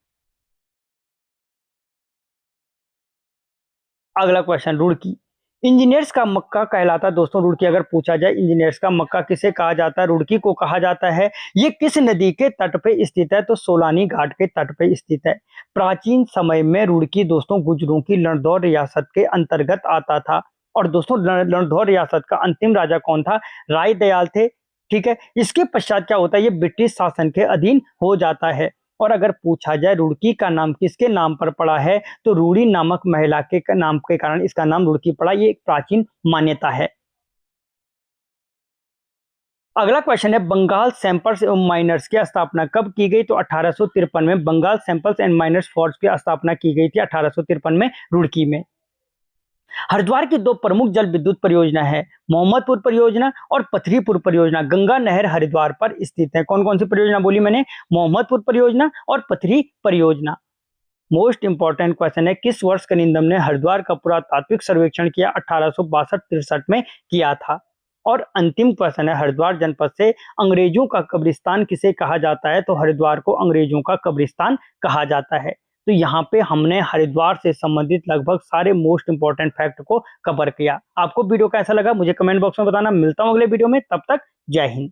अगला क्वेश्चन, रुड़की इंजीनियर्स का मक्का कहलाता है। दोस्तों रुड़की अगर पूछा जाए इंजीनियर्स का मक्का किसे कहा जाता है? रुड़की को कहा जाता है। ये किस नदी के तट पे स्थित है? तो सोलानी घाट के तट पे स्थित है। प्राचीन समय में रुड़की दोस्तों गुजरों की लड़धौर रियासत के अंतर्गत आता था। और दोस्तों लड़धौर रियासत का अंतिम राजा कौन था? राय दयाल थे। ठीक है, इसके पश्चात क्या होता है? ये ब्रिटिश शासन के अधीन हो जाता है। और अगर पूछा जाए रुड़की का नाम किसके नाम पर पड़ा है, तो रूड़ी नामक महिला के नाम के कारण इसका नाम रुड़की पड़ा। ये एक प्राचीन मान्यता है। अगला क्वेश्चन है, बंगाल सैंपल्स एवं माइनर्स की स्थापना कब की गई? तो 1853 में Bengal sappers and miners force की स्थापना की गई थी, 1853 में रुड़की में। हरिद्वार की दो प्रमुख जल विद्युत परियोजना है, मोहम्मदपुर परियोजना और पथरीपुर परियोजना गंगा नहर हरिद्वार पर स्थित है। कौन कौन सी परियोजना बोली मैंने? मोहम्मदपुर परियोजना और पथरी परियोजना। मोस्ट इंपॉर्टेंट क्वेश्चन है, किस वर्ष कनिंदम ने हरिद्वार का पुरातात्विक सर्वेक्षण किया? 1862-63 में किया था। और अंतिम क्वेश्चन है, हरिद्वार जनपद से अंग्रेजों का कब्रिस्तान किसे कहा जाता है? तो हरिद्वार को अंग्रेजों का कब्रिस्तान कहा जाता है। तो यहाँ पे हमने हरिद्वार से संबंधित लगभग सारे मोस्ट इंपॉर्टेंट फैक्ट को कवर किया। आपको वीडियो कैसा लगा मुझे कमेंट बॉक्स में बताना। मिलता हूँ अगले वीडियो में, तब तक जय हिंद।